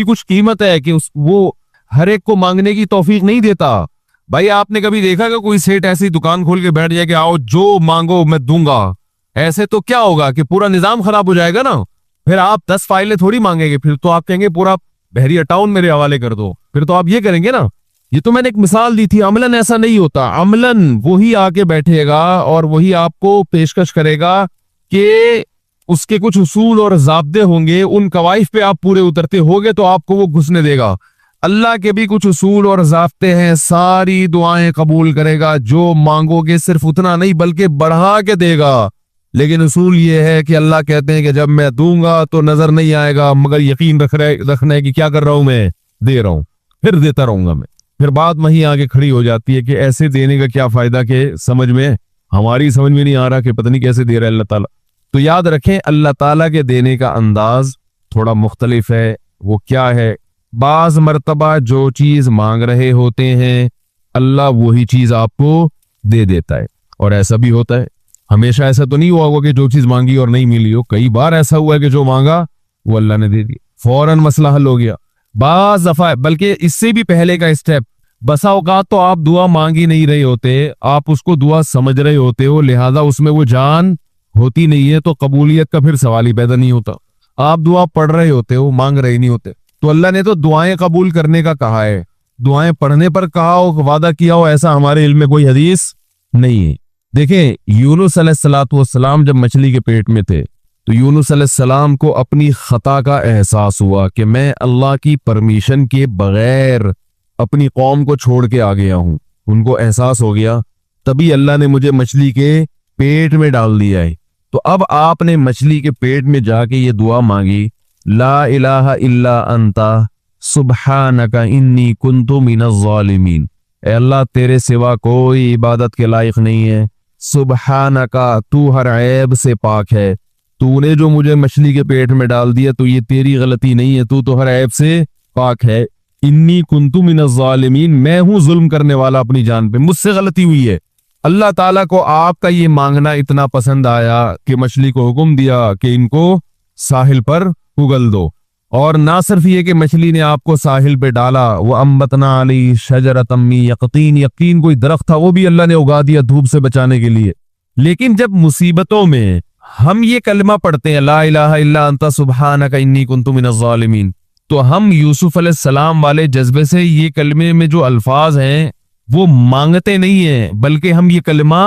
कुछ कीमत है कि वो हर एक को मांगने की तौफीक नहीं देता। भाई आपने कभी देखा कि कोई सेठ ऐसी दुकान खोल के बैठ जाए कि आओ जो मांगो मैं दूंगा? ऐसे तो क्या होगा कि पूरा निजाम खराब हो जाएगा ना। फिर आप 10 फाइलें थोड़ी मांगेंगे, फिर तो आप कहेंगे पूरा बहरिया टाउन मेरे हवाले कर दो, फिर तो आप ये करेंगे ना। ये तो मैंने एक मिसाल दी थी, अमलन ऐसा नहीं होता। अमलन वही आके बैठेगा और वही आपको पेशकश करेगा कि उसके कुछ उसूल और ज़ाब्ते होंगे, उन कवाइफ पे आप पूरे उतरते होगे तो आपको वो घुसने देगा। अल्लाह के भी कुछ उसूल और ज़ाब्ते हैं, सारी दुआएं कबूल करेगा, जो मांगोगे सिर्फ उतना नहीं बल्कि बढ़ा के देगा। लेकिन उसूल ये है कि अल्लाह कहते हैं कि जब मैं दूंगा तो नजर नहीं आएगा, मगर यकीन रखना है कि क्या कर रहा हूं, मैं दे रहा हूं, फिर देता रहूंगा मैं। फिर बात वहीं आगे खड़ी हो जाती है कि ऐसे देने का क्या फायदा, के समझ में हमारी समझ में नहीं आ रहा कि पता नहीं कैसे दे रहा है अल्लाह ताला। तो याद रखें, अल्लाह ताला के देने का अंदाज थोड़ा मुख्तलिफ है। वो क्या है? बाज मर्तबा जो चीज मांग रहे होते हैं अल्लाह वही चीज आपको दे देता है, और ऐसा भी होता है। हमेशा ऐसा तो नहीं हुआ होगा कि जो चीज मांगी और नहीं मिली हो। कई बार ऐसा हुआ है कि जो मांगा वो अल्लाह ने दे दिया, फौरन मसला हल हो गया। बाज दफा, बल्कि इससे भी पहले का स्टेप, बसा औकात तो आप दुआ मांग ही नहीं रहे होते, आप उसको दुआ समझ रहे होते हो, लिहाजा उसमें वो जान होती नहीं है, तो कबूलियत का फिर सवाल ही पैदा नहीं होता। आप दुआ पढ़ रहे होते हो, मांग रहे नहीं होते। तो अल्लाह ने तो दुआएं कबूल करने का कहा है, दुआएं पढ़ने पर कहा हो, वादा किया हो, ऐसा हमारे इल्म में कोई हदीस नहीं है। देखें, यूनुस अलैहिस्सलाम जब मछली के पेट में थे तो यूनुस अलैहिस्सलाम को अपनी खता का एहसास हुआ कि मैं अल्लाह की परमिशन के बगैर अपनी कौम को छोड़ के आ गया हूं। उनको एहसास हो गया, तभी अल्लाह ने मुझे मछली के पेट में डाल दिया है। तो अब आपने मछली के पेट में जाके ये दुआ मांगी, ला इलाहा इल्ला अंता सुब्हानका इन्नी कुन्तु मिनज़ ज़ालिमीन। ऐ अल्लाह, तेरे सिवा कोई इबादत के लायक नहीं है, सुब्हानका, तू हर ऐब से पाक है। तूने जो मुझे मछली के पेट में डाल दिया तो ये तेरी गलती नहीं है, तू तो हर ऐब से पाक है। इन्नी कुन्तु मिनज़ ज़ालिमीन, मैं हूं जुल्म करने वाला अपनी जान पे, मुझसे गलती हुई है। अल्लाह ताला को आपका ये मांगना इतना पसंद आया कि मछली को हुक्म दिया कि इनको साहिल पर उगल दो। और ना सिर्फ ये कि मछली ने आपको साहिल पे डाला, वो अम्बतना अली शजरतम मिन यक़तीन, यकीन कोई दरख्त था वो भी अल्लाह ने उगा दिया धूप से बचाने के लिए। लेकिन जब मुसीबतों में हम ये कलमा पढ़ते हैं, ला इलाहा इल्ला अंता सुब्हानका इन्नी कुन्तु मिनज़ ज़ालिमीन, तो हम यूसुफ अलैहिस्सलाम वाले जज्बे से ये कलमे में जो अल्फाज हैं वो मांगते नहीं हैं, बल्कि हम ये कलमा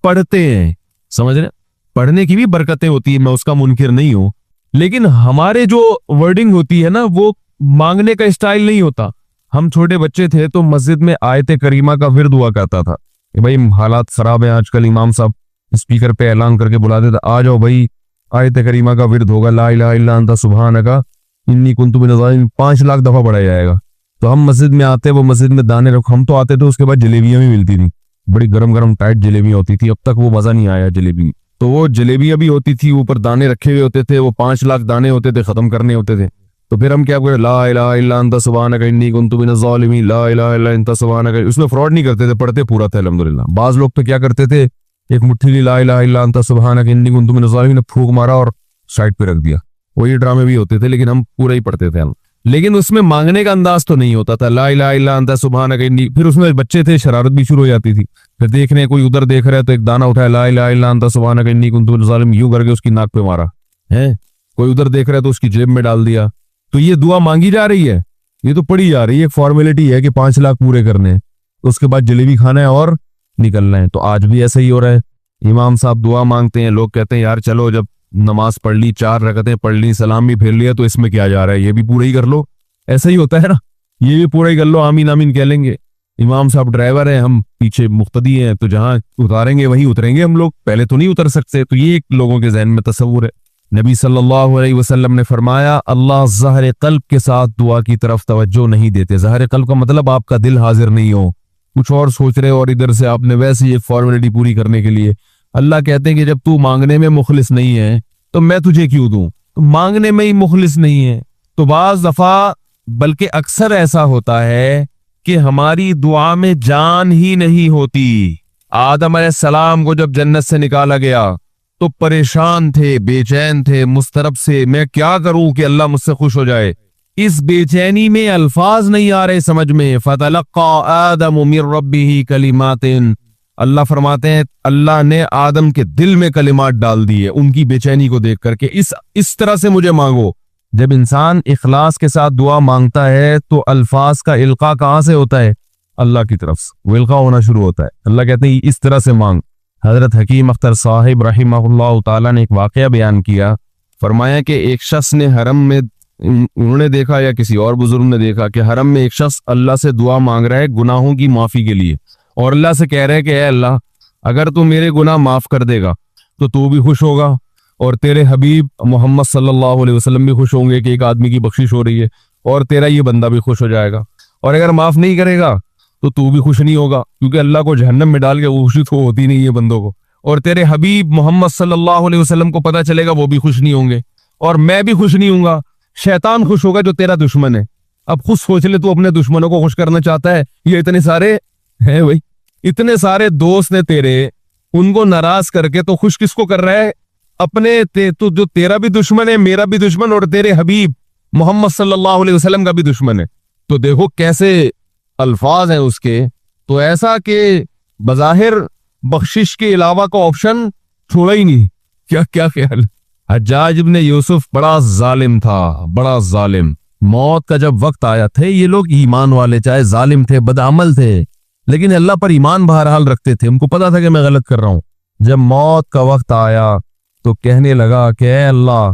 पढ़ते हैं। समझ रहे? पढ़ने की भी बरकतें होती है, मैं उसका मुनकिर नहीं हूं, लेकिन हमारे जो वर्डिंग होती है ना, वो मांगने का स्टाइल नहीं होता। हम छोटे बच्चे थे तो मस्जिद में आयत करीमा का विर्द हुआ करता था कि भाई हालात खराब है आजकल, इमाम साहब स्पीकर पे ऐलान करके बुलाते थे, आ जाओ भाई आयत करीमा का विर्द होगा, ला इलाहा इल्ला अंता सुब्हानका इन्नी कुन्तु मिनज़ ज़ालिमीन, 5 लाख दफा पढ़ा जाएगा। तो हम मस्जिद में आते, वो मस्जिद में दाने रख, हम तो आते थे, उसके बाद जलेबियां भी मिलती थी, बड़ी गरम गरम टाइट जलेबियां होती थी। अब तक वो मजा नहीं आया जलेबी। तो वो जलेबियां भी होती थी, ऊपर दाने रखे हुए होते थे, वो 5 लाख दाने होते थे, खत्म करने होते थे। तो फिर हम क्या करें, ला इलाहा इल्ला अंता सुब्हानका इन्नी कुन्तु मिनज़ ज़ालिमीन, ला इलाहा इल्ला अंता सुब्हानका। उसमें फ्रॉड नहीं करते थे, पढ़ते पूरा था अल्हम्दुलिल्लाह। बाज लोग तो क्या करते थे, एक मुट्ठी ली ला इलाहा इल्ला अंता सुब्हानका इन्नी कुन्तु मिनज़ ज़ालिमीन, फूंक मारा और साइड पे रख दिया। वही ड्रामे भी होते थे, लेकिन हम पूरा ही पढ़ते थे हम। लेकिन उसमें मांगने का अंदाज तो नहीं होता था, ला इलाहा इल्ला अंता सुब्हानका इन्नी। फिर उसमें बच्चे थे, शरारत भी शुरू हो जाती थी। फिर देखने कोई उधर देख रहा है तो एक दाना उठाया, ला इलाहा इल्ला अंता सुब्हानका इन्नी कुन्तु मिनज़ ज़ालिमीन, यूं करके उसकी नाक पे मारा है। कोई उधर देख रहा है तो उसकी जेब में डाल दिया। तो ये दुआ मांगी जा रही है, ये तो पढ़ी जा रही है। एक फॉर्मेलिटी है कि 5 लाख पूरे करने हैं, उसके बाद जलेबी खाना है और निकलना है। तो आज भी ऐसा ही हो रहा है, इमाम साहब दुआ मांगते हैं, लोग कहते हैं यार चलो जब नमाज पढ़ ली, 4 रकतें पढ़ ली, सलाम भी फेर लिया, तो इसमें क्या जा रहा है, ये भी पूरा ही कर लो। ऐसा ही होता है ना, ये भी पूरा ही कर लो, आमीन आमीन कह लेंगे। इमाम साहब ड्राइवर है, हम पीछे मुक्तदी हैं, तो जहां उतारेंगे वहीं उतरेंगे हम लोग, पहले तो नहीं उतर सकते। तो ये लोगों के जहन में तस्वुर है। नबी सल्लल्लाहु अलैहि वसल्लम ने फरमाया, अल्लाह ज़हर कल्ब के साथ दुआ की तरफ तवज्जो नहीं देते। ज़हर कल्ब का मतलब आपका दिल हाजिर नहीं हो, कुछ और सोच रहे हो, और इधर से आपने वैसे ही एक फॉर्मेलिटी पूरी करने के लिए। अल्लाह कहते हैं कि जब तू मांगने में मुखलिस नहीं है तो मैं तुझे क्यों दूं। तो मांगने में ही मुखलिस नहीं है तो बाज दफा, बल्कि अक्सर ऐसा होता है कि हमारी दुआ में जान ही नहीं होती। आदम अलैहिस्सलाम को जब जन्नत से निकाला गया तो परेशान थे, बेचैन थे, मुस्तरब से, मैं क्या करूं कि अल्लाह मुझसे खुश हो जाए। इस बेचैनी में अल्फाज नहीं आ रहे समझ में। फतलक्का आदम मिर रब्बिही कलिमातिन, अल्लाह फरमाते हैं अल्लाह ने आदम के दिल में कलिमात डाल दिए उनकी बेचैनी को देख करके, इस तरह से मुझे मांगो। जब इंसान इखलास के साथ दुआ मांगता है तो अल्फाज का इल्का कहां से होता है, अल्लाह की तरफ से वो इल्का होना शुरू होता है। अल्लाह कहते हैं इस तरह से मांग। हजरत हकीम अख्तर साहिब रहिमहुल्लाह ताला ने एक वाकया बयान किया, फरमाया कि एक शख्स ने हरम में, उन्होंने देखा या किसी और बुजुर्ग ने देखा कि हरम में एक शख्स अल्लाह से दुआ मांग रहा है गुनाहों की माफी के लिए, और अल्लाह से कह रहा है कि ऐ अल्लाह, अगर तू मेरे गुनाह माफ कर देगा तो तू भी खुश होगा और तेरे हबीब मोहम्मद सल्लल्लाहु अलैहि वसल्लम भी खुश होंगे कि एक आदमी की बख्शिश हो रही है, और तेरा ये बंदा भी खुश हो जाएगा। और अगर माफ नहीं करेगा तो तू भी खुश नहीं होगा, क्योंकि अल्लाह को जहन्नम में डाल के खुशी तो होती नहीं है बंदों को, और तेरे हबीब मोहम्मद सल्लल्लाहु अलैहि वसल्लम को पता चलेगा वो भी खुश नहीं होंगे, और मैं भी खुश नहीं होऊंगा। शैतान खुश होगा जो तेरा दुश्मन है। अब खुद सोच ले, तू अपने दुश्मनों को खुश करना चाहता है, ये इतने सारे हैं भाई, इतने सारे दोस्त ने तेरे, उनको नाराज करके तो खुश किसको कर रहा है, अपने तो जो तेरा भी दुश्मन है, मेरा भी दुश्मन, और तेरे हबीब मोहम्मद सल्लल्लाहु अलैहि वसल्लम का भी दुश्मन है। तो देखो कैसे अल्फाज हैं उसके। तो ऐसा कि बज़ाहिर बख्शिश के अलावा का ऑप्शन छोड़ा ही नहीं। क्या क्या ख्याल। हज्जाज इब्ने यूसुफ बड़ा जालिम था, बड़ा जालिम। मौत का जब वक्त आया थे, ये लोग ईमान वाले, चाहे जालिम थे, बदअमल थे, लेकिन अल्लाह पर ईमान बहरहाल रखते थे। उनको पता था कि मैं गलत कर रहा हूं। जब मौत का वक्त आया तो कहने लगा कि ए अल्लाह,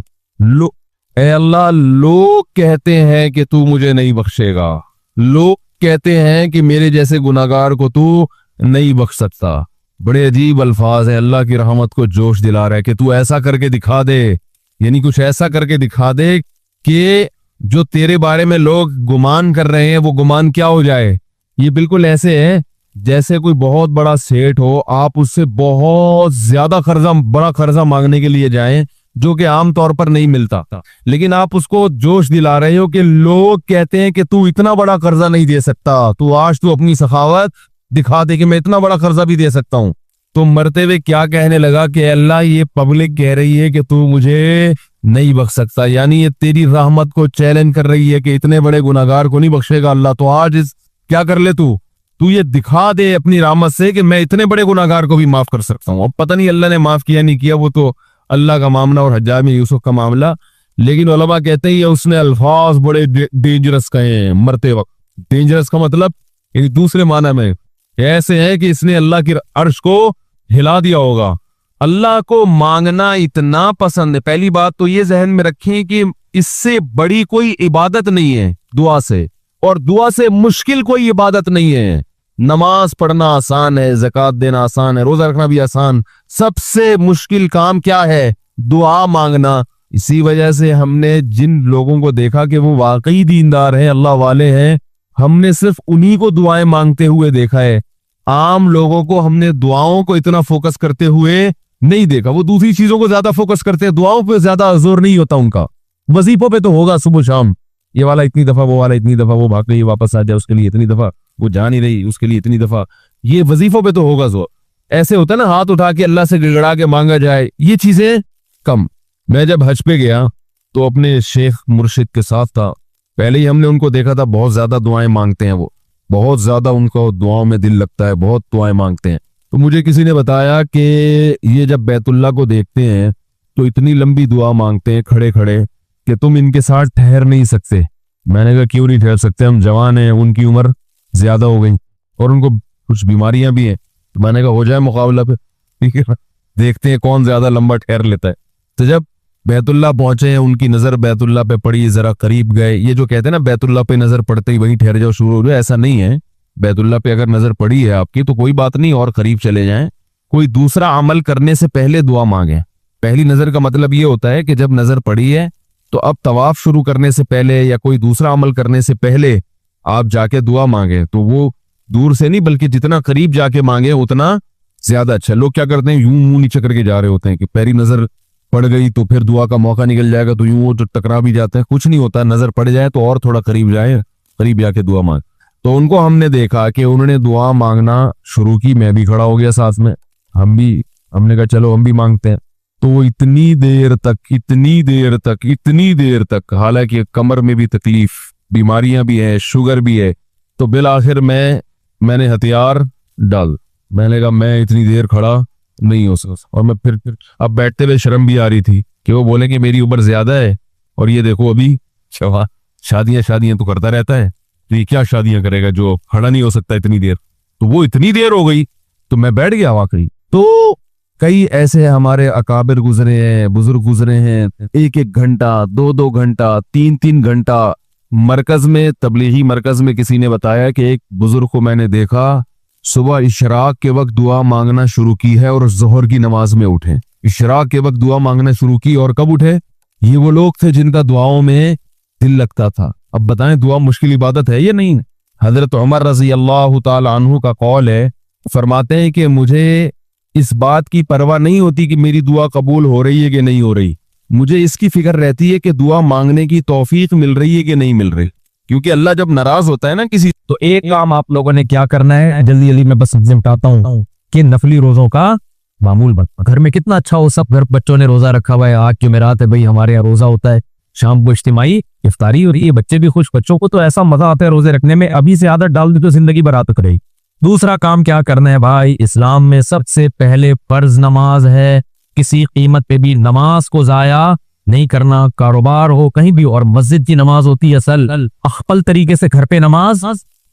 लोग कहते हैं कि तू मुझे नहीं बख्शेगा, लोग कहते हैं कि मेरे जैसे गुनाहगार को तू नहीं बख्श सकता। बड़े अजीब अल्फाज हैं, अल्लाह की रहमत को जोश दिला रहा है कि तू ऐसा करके दिखा दे, यानी कुछ ऐसा करके दिखा दे कि जो तेरे बारे में लोग गुमान कर रहे हैं वो गुमान क्या हो जाए। ये बिल्कुल ऐसे है जैसे कोई बहुत बड़ा सेठ हो, आप उससे बहुत ज्यादा बड़ा कर्जा मांगने के लिए जाएं जो कि आम तौर पर नहीं मिलता, लेकिन आप उसको जोश दिला रहे हो कि लोग कहते हैं कि तू इतना बड़ा कर्जा नहीं दे सकता, तू आज तू अपनी सखावत दिखा दे कि मैं इतना बड़ा कर्जा भी दे सकता हूं। तो मरते हुए क्या कहने लगा कि अल्लाह, ये पब्लिक कह रही है कि तू मुझे नहीं बख्श सकता, यानी ये तेरी रहमत को चैलेंज कर रही है कि इतने बड़े गुनाहगार को नहीं बख्शेगा अल्लाह। तो आज क्या कर ले, तू ये दिखा दे अपनी रहमत से कि मैं इतने बड़े गुनाहगार को भी माफ कर सकता हूँ। अब पता नहीं अल्लाह ने माफ किया नहीं किया, वो तो अल्लाह का मामला और हज्जाज में यूसुफ का मामला। लेकिन उलमा कहते हैं उसने अल्फाज बड़े डेंजरस कहे हैं मरते वक्त। डेंजरस का मतलब दूसरे माना में ऐसे है कि इसने अल्लाह की अर्श को हिला दिया होगा। अल्लाह को मांगना इतना पसंद है। पहली बात तो ये जहन में रखें कि इससे बड़ी कोई इबादत नहीं है दुआ से, और दुआ से मुश्किल कोई इबादत नहीं है। नमाज पढ़ना आसान है, ज़कात देना आसान है, रोजा रखना भी आसान। सबसे मुश्किल काम क्या है? दुआ मांगना। इसी वजह से हमने जिन लोगों को देखा कि वो वाकई दीनदार हैं, अल्लाह वाले हैं, हमने सिर्फ उन्हीं को दुआएं मांगते हुए देखा है। आम लोगों को हमने दुआओं को इतना फोकस करते हुए नहीं देखा। वो दूसरी चीजों को ज्यादा फोकस करते हैं, दुआओं पे ज्यादा जोर नहीं होता उनका। वजीफों पे तो होगा सुबह शाम, ये वाला इतनी दफा, वो वाला इतनी दफा, वो भाग गई वापस आ जाए उसके लिए इतनी दफा, वो जा नहीं रही उसके लिए इतनी दफा। ये वजीफों पे तो होगा जोर। ऐसे होता है ना हाथ उठा के अल्लाह से गिड़गड़ा के मांगा जाए, ये चीजें कम। मैं जब हज पे गया तो अपने शेख मुर्शिद के साथ था। पहले ही हमने उनको देखा था, बहुत ज्यादा दुआएं मांगते हैं वो, बहुत ज्यादा उनको दुआओं में दिल लगता है, बहुत दुआएं मांगते हैं। तो मुझे किसी ने बताया कि ये जब बैतुल्लाह को देखते हैं तो इतनी लंबी दुआ मांगते हैं खड़े खड़े कि तुम इनके साथ ठहर नहीं सकते। मैंने कहा क्यों नहीं ठहर सकते, हम जवान हैं, उनकी उम्र ज्यादा हो गई और उनको कुछ बीमारियां भी हैं। तो मैंने कहा हो जाए मुकाबला पे, ठीक है ना, देखते हैं कौन ज्यादा लंबा ठहर लेता है। तो जब बैतुल्ला पहुंचे, उनकी नजर बैतुल्ला पे पड़ी, जरा करीब गए। ये जो कहते हैं ना बैतुल्ला पे नजर पड़ते ही वहीं ठहर जाओ, शुरू हो जाए, ऐसा नहीं है। बैतुल्ला पे अगर नजर पड़ी है आपकी तो कोई बात नहीं, और करीब चले जाएं। कोई दूसरा अमल करने से पहले दुआ मांगे। पहली नजर का मतलब ये होता है कि जब नजर पड़ी है तो अब तवाफ शुरू करने से पहले या कोई दूसरा अमल करने से पहले आप जाके दुआ मांगे, तो वो दूर से नहीं बल्कि जितना करीब जाके मांगे उतना ज्यादा अच्छा। लोग क्या करते हैं, यूं मुंह नीचे करके जा रहे होते हैं कि पहली नजर पड़ गई तो फिर दुआ का मौका निकल जाएगा, तो यूं वो तो टकरा भी जाते हैं। कुछ नहीं होता, नजर पड़ जाए तो और थोड़ा करीब जाए, करीब जाके दुआ मांग। तो उनको हमने देखा कि उन्होंने दुआ मांगना शुरू की, मैं भी खड़ा हो गया साथ में, हमने कहा चलो हम भी मांगते हैं। तो वो इतनी देर तक, हालांकि कमर में भी तकलीफ, बीमारियां भी है, शुगर भी है, तो बिल आखिर मैंने हथियार डाल, मैंने कहा मैं इतनी देर खड़ा नहीं हो सकता। और मैं फिर अब बैठते हुए शर्म भी आ रही थी कि वो बोले कि मेरी उम्र ज्यादा है और ये देखो अभी शादियां तो करता रहता है, तो ये क्या शादियां करेगा जो खड़ा नहीं हो सकता इतनी देर। तो वो इतनी देर हो गई तो मैं बैठ गया वाकई। तो कई ऐसे हमारे अकाबिर गुजरे हैं, बुजुर्ग गुजरे हैं, 1-1 घंटा, 2-2 घंटा, 3-3 घंटा मरकज में, तबलीगी मरकज में किसी ने बताया कि एक बुजुर्ग को मैंने देखा सुबह इशराक के वक्त दुआ मांगना शुरू की है और जोहर की नमाज में उठे। इशराक के वक्त दुआ मांगना शुरू की और कब उठे? ये वो लोग थे जिनका दुआओं में दिल लगता था। अब बताएं दुआ मुश्किल इबादत है या नहीं? हजरत उमर रजी अल्लाह ताला अन्हु का कौल है, फरमाते हैं कि मुझे इस बात की परवाह नहीं होती कि मेरी दुआ कबूल हो रही है कि नहीं हो रही, मुझे इसकी फिक्र रहती है कि दुआ मांगने की तौफीक मिल रही है कि नहीं मिल रही। क्योंकि अल्लाह जब नाराज होता है ना किसी, तो एक काम आप लोगों ने क्या करना है, जल्दी जल्दी मैं बस निपटाता हूँ, कि नफली रोजों का मामूल बन। घर में कितना अच्छा हो, सब घर बच्चों ने रोजा रखा हुआ है, आज जुमेरात है भाई हमारे यहाँ रोजा होता है, शाम को इज्तिमाई इफ्तारी हो रही है, बच्चे भी खुश, बच्चों को तो ऐसा मजा आता है रोजे रखने में, अभी से आदत डाल दी तो जिंदगी बरात करेगी। दूसरा काम क्या करना है भाई, इस्लाम में सबसे पहले फर्ज नमाज है, किसी कीमत पे भी नमाज को जाया नहीं करना, कारोबार हो कहीं भी, और मस्जिद की नमाज होती है असल, अख्फल तरीके से घर पे नमाज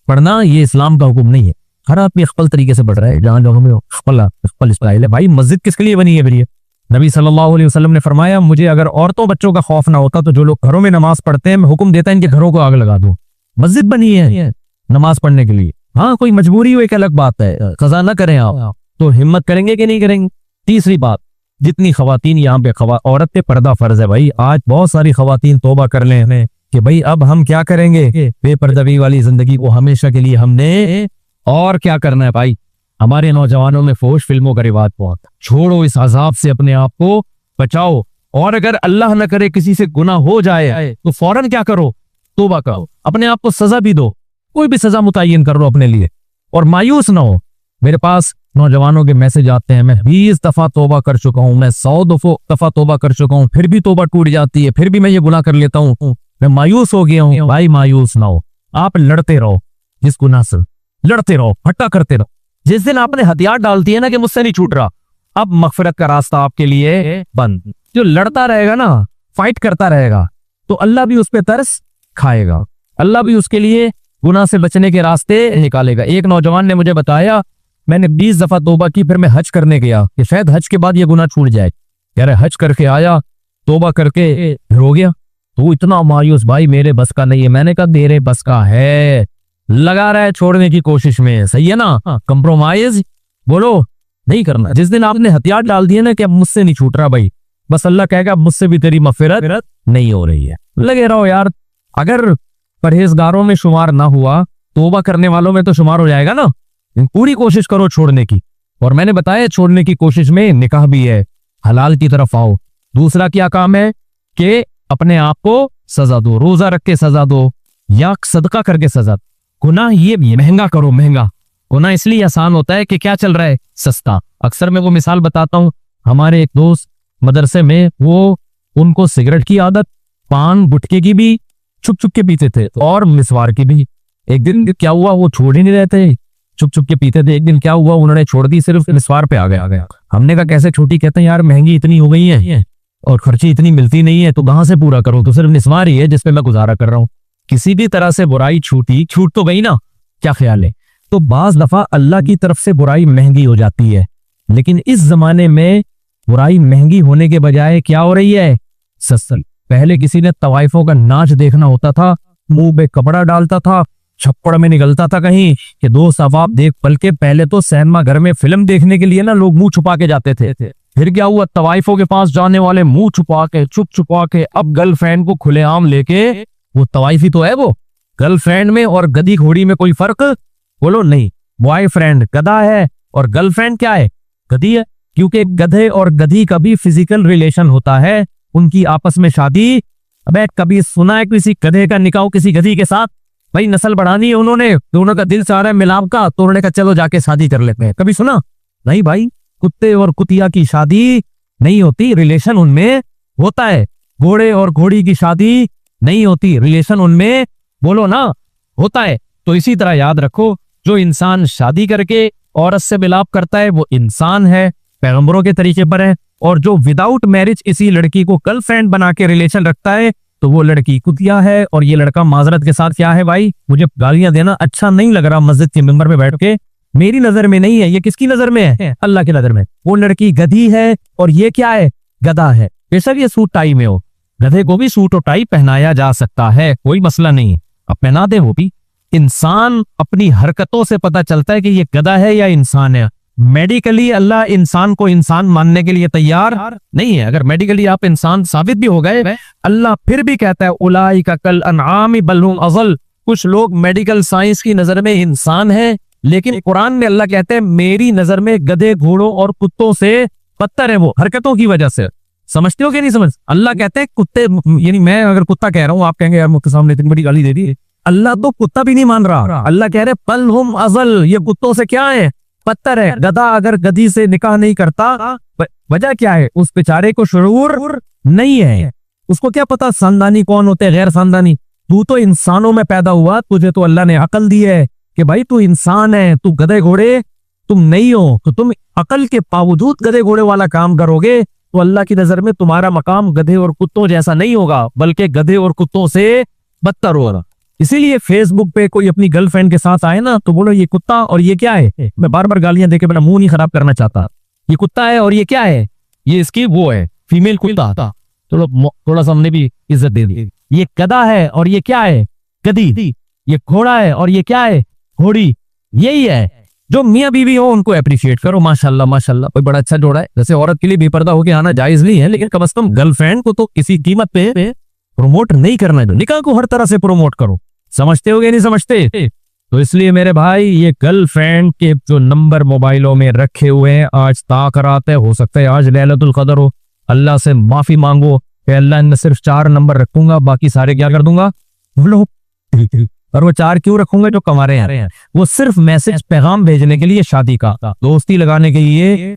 पढ़ना, ये इस्लाम का हुक्म नहीं है। हर आदमी अख्फल तरीके से पढ़ रहा है, जहां जगह में अख्फल स्टाइल है। भाई मस्जिद किसके लिए बनी है फिर? ये नबी सल्लल्लाहु अलैहि वसल्लम ने फरमाया, मुझे अगर औरतों बच्चों का खौफ ना होता तो जो लोग घरों में नमाज पढ़ते हैं मैं हुक्म देता इनके घरों को आग लगा दो। मस्जिद बनी है नमाज पढ़ने के लिए। हाँ कोई मजबूरी हो एक अलग बात है, कज़ा ना करें आप तो हिम्मत करेंगे कि नहीं करेंगे। तीसरी बात, जितनी खवातीन यहाँ पे औरत पे पर्दा फर्ज है भाई, आज बहुत सारी खवातीन तौबा कर लें कि भाई अब हम क्या करेंगे, बेपर्दगी वाली जिंदगी को हमेशा के लिए हमने और क्या करना है भाई। हमारे नौजवानों में फोश फिल्मों का रिवाज बहुत, छोड़ो इस अजाब से अपने आप को बचाओ, और अगर अल्लाह न करे किसी से गुनाह हो जाए तो फौरन क्या करो, तौबा करो, अपने आप को सजा भी दो, कोई भी सजा मुतय्यन कर लो अपने लिए, और मायूस ना हो। मेरे पास नौजवानों के मैसेज आते हैं, मैं 20 दफा तौबा कर चुका हूं, मैं 100 दफा तौबा कर चुका हूं, फिर भी तौबा टूट जाती है, फिर भी मैं ये गुनाह कर लेता हूं, मैं मायूस हो गया हूं। भाई मायूस ना हो, आप लड़ते रहो, जिस गुनाह से लड़ते रहो, फट्टा करते रहो। जिस दिन आपने हथियार डाल दिए ना कि मुझसे नहीं छूट रहा, अब मगफिरत का रास्ता आपके लिए बंद। जो लड़ता रहेगा ना, फाइट करता रहेगा, तो अल्लाह भी उस पर तरस खाएगा, अल्लाह भी उसके लिए गुनाह से बचने के रास्ते निकालेगा। एक नौजवान ने मुझे बताया, मैंने 20 दफा तौबा की, फिर मैं हज करने गया कि शायद हज के बाद ये गुनाह छूट जाए। यार हज करके आया, तौबा करके हो गया, तो इतना मायूस, भाई मेरे बस का नहीं है। मैंने कहा तेरे बस का है, लगा रहा है छोड़ने की कोशिश में, सही है ना, कंप्रोमाइज बोलो नहीं करना। जिस दिन आपने हथियार डाल दिए ना कि अब मुझसे नहीं छूट रहा भाई, बस अल्लाह कहेगा मुझसे भी तेरी मगफिरत नहीं हो रही है। लगे रहो यार, अगर परहेजगारों में शुमार ना हुआ, तौबा करने वालों में तो शुमार हो जाएगा ना। पूरी कोशिश करो छोड़ने की, और मैंने बताया छोड़ने की कोशिश में निकाह भी है, हलाल की तरफ आओ। दूसरा क्या काम है कि अपने आप को सजा दो, रोजा रख के सजा दो या सदका करके सजा। गुनाह ये भी महंगा करो, महंगा गुनाह इसलिए आसान होता है कि क्या चल रहा है, सस्ता। अक्सर मैं वो मिसाल बताता हूँ, हमारे एक दोस्त मदरसे में, वो उनको सिगरेट की आदत, पान गुटखे की भी छुप छुप के पीते थे, और मिसवार की भी। एक दिन क्या हुआ, वो छोड़ ही नहीं रहे थे, छुप छुप के पीते थे। एक दिन क्या हुआ, उन्होंने छोड़ दी, सिर्फ मिसवार पे आ गया। हमने कहा कैसे छोटी? कहते हैं यार महंगी इतनी हो गई है और खर्ची इतनी मिलती नहीं है, तो कहां से पूरा करूं, तो सिर्फ मिसवार ही है जिसपे मैं गुजारा कर रहा हूं। किसी भी तरह से बुराई छूट तो गई ना, क्या ख्याल है? तो बाज दफा अल्लाह की तरफ से बुराई महंगी हो जाती है, लेकिन इस जमाने में बुराई महंगी होने के बजाय क्या हो रही है, सस्ती। पहले किसी ने तवाइफों का नाच देखना होता था, मुंह पे कपड़ा डालता था, छप्पड़ में निकलता था कहीं कि दोस्त अब आप देख। बल्कि पहले तो सिनेमा घर में फिल्म देखने के लिए ना लोग मुंह छुपा के जाते थे। फिर क्या हुआ, तवाइफों के पास जाने वाले मुंह छुपा के, चुप छुपा के, अब गर्लफ्रेंड को खुलेआम लेके, वो तवाइफी तो है वो। गर्लफ्रेंड में और गधी घोड़ी में कोई फर्क बोलो नहीं। बॉयफ्रेंड गधा है और गर्लफ्रेंड क्या है, गधी है। क्योंकि गधे और गधी का भी फिजिकल रिलेशन होता है, उनकी आपस में शादी। अबे कभी सुना है किसी गधे का निकाह किसी गधी के साथ? भाई नस्ल बढ़ानी है उन्होंने, दोनों का दिल चाह रहा है मिलाप का, तो उन्होंने कहा चलो जाके शादी कर लेते हैं। कभी सुना? नहीं भाई, कुत्ते और कुतिया की शादी नहीं होती, रिलेशन उनमें होता है। घोड़े और घोड़ी की शादी नहीं होती, रिलेशन उनमें बोलो ना होता है। तो इसी तरह याद रखो, जो इंसान शादी करके औरत से मिलाप करता है वो इंसान है, पैगंबरों के तरीके पर है। और जो विदाउट मैरिज इसी लड़की को गर्लफ्रेंड बना के रिलेशन रखता है तो वो लड़की कुतिया है। और ये लड़का माजरत के साथ क्या है भाई, मुझे गालियां देना अच्छा नहीं लग रहा मस्जिद के मेंबर में बैठ के, मेरी नजर में नहीं है, ये किसकी नजर में है, अल्लाह की नजर में। वो लड़की गधी है और ये क्या है, गधा है। बेशक ये सूट टाई में हो, गधे को भी सूट और टाई पहनाया जा सकता है, कोई मसला नहीं है, अब पहना दे वो भी। इंसान अपनी हरकतों से पता चलता है कि ये गधा है या इंसान है। मेडिकली अल्लाह इंसान को इंसान मानने के लिए तैयार नहीं है। अगर मेडिकली आप इंसान साबित भी हो गए, अल्लाह फिर भी कहता है उलाइका कल अनआमी बल हुम अज़ल। कुछ लोग मेडिकल साइंस की नजर में इंसान है, लेकिन कुरान में अल्लाह कहते हैं मेरी नजर में गधे घोड़ों और कुत्तों से बदतर है वो, हरकतों की वजह से। समझते हो कि नहीं समझ? अल्लाह कहते हैं कुत्ते, यानी मैं अगर कुत्ता कह रहा हूँ, आप कहेंगे यार मुझके सामने इतनी बड़ी गाली दे दी। अल्लाह तो कुत्ता भी नहीं मान रहा, अल्लाह कह रहे बल हुम अज़ल, ये कुत्तों से क्या है, पत्थर है। गधा अगर गधी से निकाह नहीं करता, वजह क्या है, उस बेचारे को शुरूर नहीं है, उसको क्या पता खानदानी कौन होते हैं गैर खानदानी। तू तो इंसानों में पैदा हुआ, तुझे तो अल्लाह ने अकल दी है कि भाई तू इंसान है, तू गधे घोड़े तुम नहीं हो। तो तुम अकल के बावजूद गधे घोड़े वाला काम करोगे तो अल्लाह की नजर में तुम्हारा मकाम गधे और कुत्तों जैसा नहीं होगा, बल्कि गधे और कुत्तों से बदतर होगा। इसीलिए फेसबुक पे कोई अपनी गर्लफ्रेंड के साथ आए ना तो बोलो ये कुत्ता और ये क्या है। मैं बार बार गालियां देके मेरा मुंह नहीं खराब करना चाहता। ये कुत्ता है और ये क्या है, ये इसकी वो है फीमेल कुत्ता। चलो थोड़ा सा हमने भी इज्जत दे दी। ये गधा है और ये क्या है, गधी। ये घोड़ा है और ये क्या है, घोड़ी। यही है, जो मियाँ बीवी हो उनको अप्रिशिएट करो, माशाल्लाह माशाल्लाह कोई बड़ा अच्छा जोड़ा है। जैसे औरत के लिए बेपर्दा होकर आना जायज नहीं है, लेकिन कम से कम गर्लफ्रेंड को तो किसी कीमत पे प्रोमोट नहीं करना है। निकाह को हर तरह से प्रोमोट करो। समझते हो नहीं समझते? तो इसलिए मेरे भाई ये गर्लफ्रेंड के जो नंबर मोबाइलों में रखे हुए हैं, आज ताकरात है, हो सकता है आज लैलतुल कदर हो, अल्लाह से माफी मांगो कि अल्लाह ने सिर्फ 4 नंबर रखूंगा, बाकी सारे क्या कर दूंगा बोलो। और वो 4 क्यों रखूंगा जो कमा रहे हैं, वो सिर्फ मैसेज पैगाम भेजने के लिए, शादी का दोस्ती लगाने के लिए,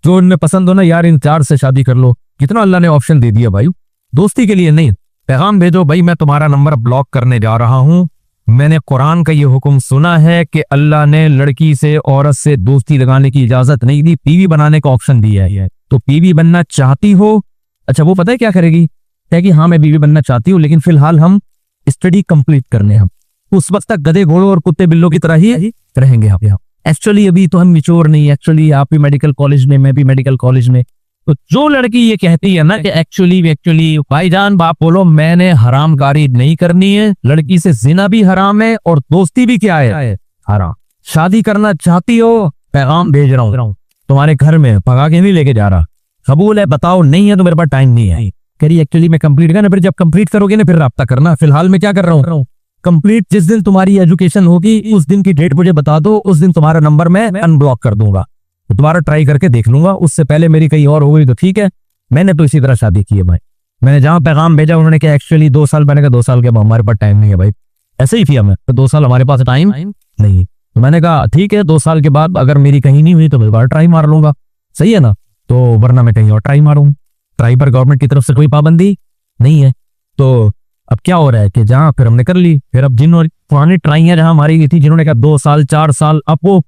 जो इनमें पसंद हो ना यार इन 4 से शादी कर लो। कितना अल्लाह ने ऑप्शन दे दिया भाई, दोस्ती के लिए नहीं। पैगाम भेजो भाई मैं तुम्हारा नंबर ब्लॉक करने जा रहा हूं। मैंने कुरान का ये हुक्म सुना है कि अल्लाह ने लड़की से औरत से दोस्ती लगाने की इजाजत नहीं दी, पीवी बनाने का ऑप्शन दिया है। तो पीवी बनना चाहती हो, अच्छा वो पता है क्या करेगी, है कि हाँ मैं बीवी बनना चाहती हूँ लेकिन फिलहाल हम स्टडी कंप्लीट करने, हम उस वक्त तक गधे घोड़ों और कुत्ते बिल्लों की तरह ही रहेंगे हम यहाँ। एक्चुअली अभी तो हम मिच्योर नहीं, एक्चुअली आप भी मेडिकल कॉलेज में, मैं भी मेडिकल कॉलेज में। तो जो लड़की ये कहती है ना कि एक्चुअली भाईजान बाप बोलो मैंने हरामकारी नहीं करनी है, लड़की से जिना भी हराम है और दोस्ती भी क्या है, हराम। शादी करना चाहती हो, पैगाम भेज रहा हूँ तुम्हारे घर में, भगा के नहीं लेके जा रहा, कबूल है बताओ, नहीं है तो मेरे पास टाइम नहीं है। कह रही एक्चुअली मैं कंप्लीट करना, फिर जब कंप्लीट करोगे ना फिर राब्ता करना, फिलहाल मैं क्या कर रहा हूँ कंप्लीट, जिस दिन तुम्हारी एजुकेशन होगी उस दिन की डेट मुझे बता दो, उस दिन तुम्हारा नंबर मैं अनब्लॉक कर दूंगा, तो दोबारा ट्राई करके देख लूंगा, उससे पहले मेरी कहीं और हो गई तो ठीक है। मैंने तो इसी तरह शादी की है भाई, मैंने जहां पैगाम भेजा उन्होंने कहा एक्चुअली 2 साल, मैंने कहा 2 साल के बाद हमारे पास टाइम नहीं है भाई, ऐसे ही किया मैं, तो 2 साल हमारे पास टाइम नहीं। तो मैंने कहा ठीक है 2 साल के बाद अगर मेरी कहीं नहीं हुई तो दोबारा ट्राई मार लूंगा, सही है ना, तो वरना मैं कहीं और ट्राई मारूं। ट्राई पर गवर्नमेंट की तरफ से कोई पाबंदी नहीं है। तो अब क्या हो रहा है कि जहां फिर हमने कर ली, फिर अब जिन पुरानी ट्राइयां जहां मारी गई थी, जिन्होंने कहा 2 साल 4 साल, अब वो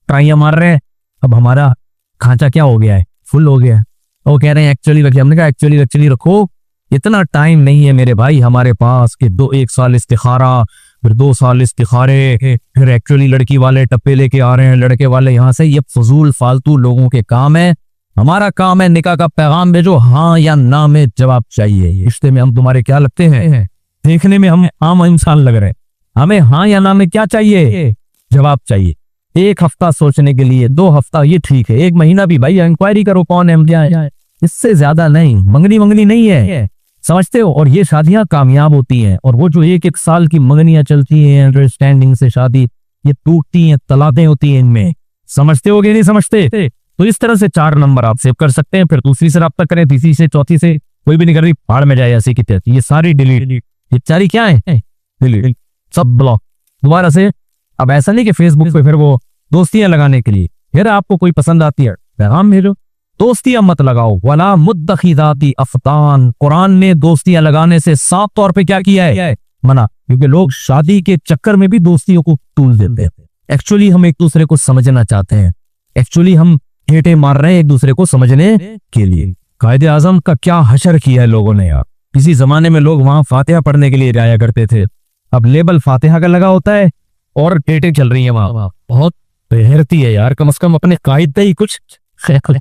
ट्राइयां मार रहे हैं, अब हमारा खांचा क्या हो गया है, फुल हो गया है। वो कह रहे हैं एक्चुअली रखिए, हमने कहा एक्चुअली रखो, इतना टाइम नहीं है मेरे भाई हमारे पास कि 1 साल इस्तिखारा, फिर 2 साल इस्तिखारे, फिर एक्चुअली लड़की वाले टप्पे लेके आ रहे हैं, लड़के वाले यहाँ से, ये फजूल फालतू लोगों के काम है। हमारा काम है निकाह का पैगाम भेजो, हाँ या ना में जवाब चाहिए। रिश्ते में हम तुम्हारे क्या लगते हैं? देखने में हम आम इंसान लग रहे हैं, हमें हाँ या ना में क्या चाहिए? जवाब चाहिए। 1 हफ्ता सोचने के लिए, 2 हफ्ता ये ठीक है, 1 महीना भी भाई इंक्वायरी करो कौन है, हम क्या है, इससे ज्यादा नहीं। मंगनी नहीं है, समझते हो? और ये शादियां कामयाब होती हैं, और वो जो 1-1 साल की मंगनियां चलती हैं अंडरस्टैंडिंग से शादी, ये टूटती हैं, तलातें होती हैं इनमें। समझते हो कि नहीं समझते? तो इस तरह से 4 नंबर आप सेव कर सकते हैं, फिर दूसरी से रब्ता करें, तीसरी से, चौथी से, कोई भी नहीं कर रही, फाड़ में जाए ऐसे की तैसी। ये सारी डिलीट, ये सारी क्या है? डिलीट, सब ब्लॉक दोबारा से। अब ऐसा नहीं कि फेसबुक पे फिर वो दोस्तियां लगाने के लिए, फिर आपको कोई पसंद आती है पैगाम भेजो, दोस्तियां मत लगाओ। वला मुद्दखिदाती अफ्तान, कुरान ने दोस्तियां लगाने से साफ तौर पे क्या किया है? मना। क्योंकि लोग शादी के चक्कर में भी दोस्तियों को तूल देते हैं। एक्चुअली हम एक दूसरे को समझना चाहते हैं, एक्चुअली हम हेटे मार रहे हैं एक दूसरे को समझने के लिए। कायदे आजम का क्या हशर किया है लोगों ने यार। किसी जमाने में लोग वहां फातिहा पढ़ने के लिए जाया करते थे, अब लेबल फातिहा का लगा होता है और डेटें चल रही है वहां। बहुत बेहरती है यार, कम से कम अपने कायदे ही कुछ ख्याल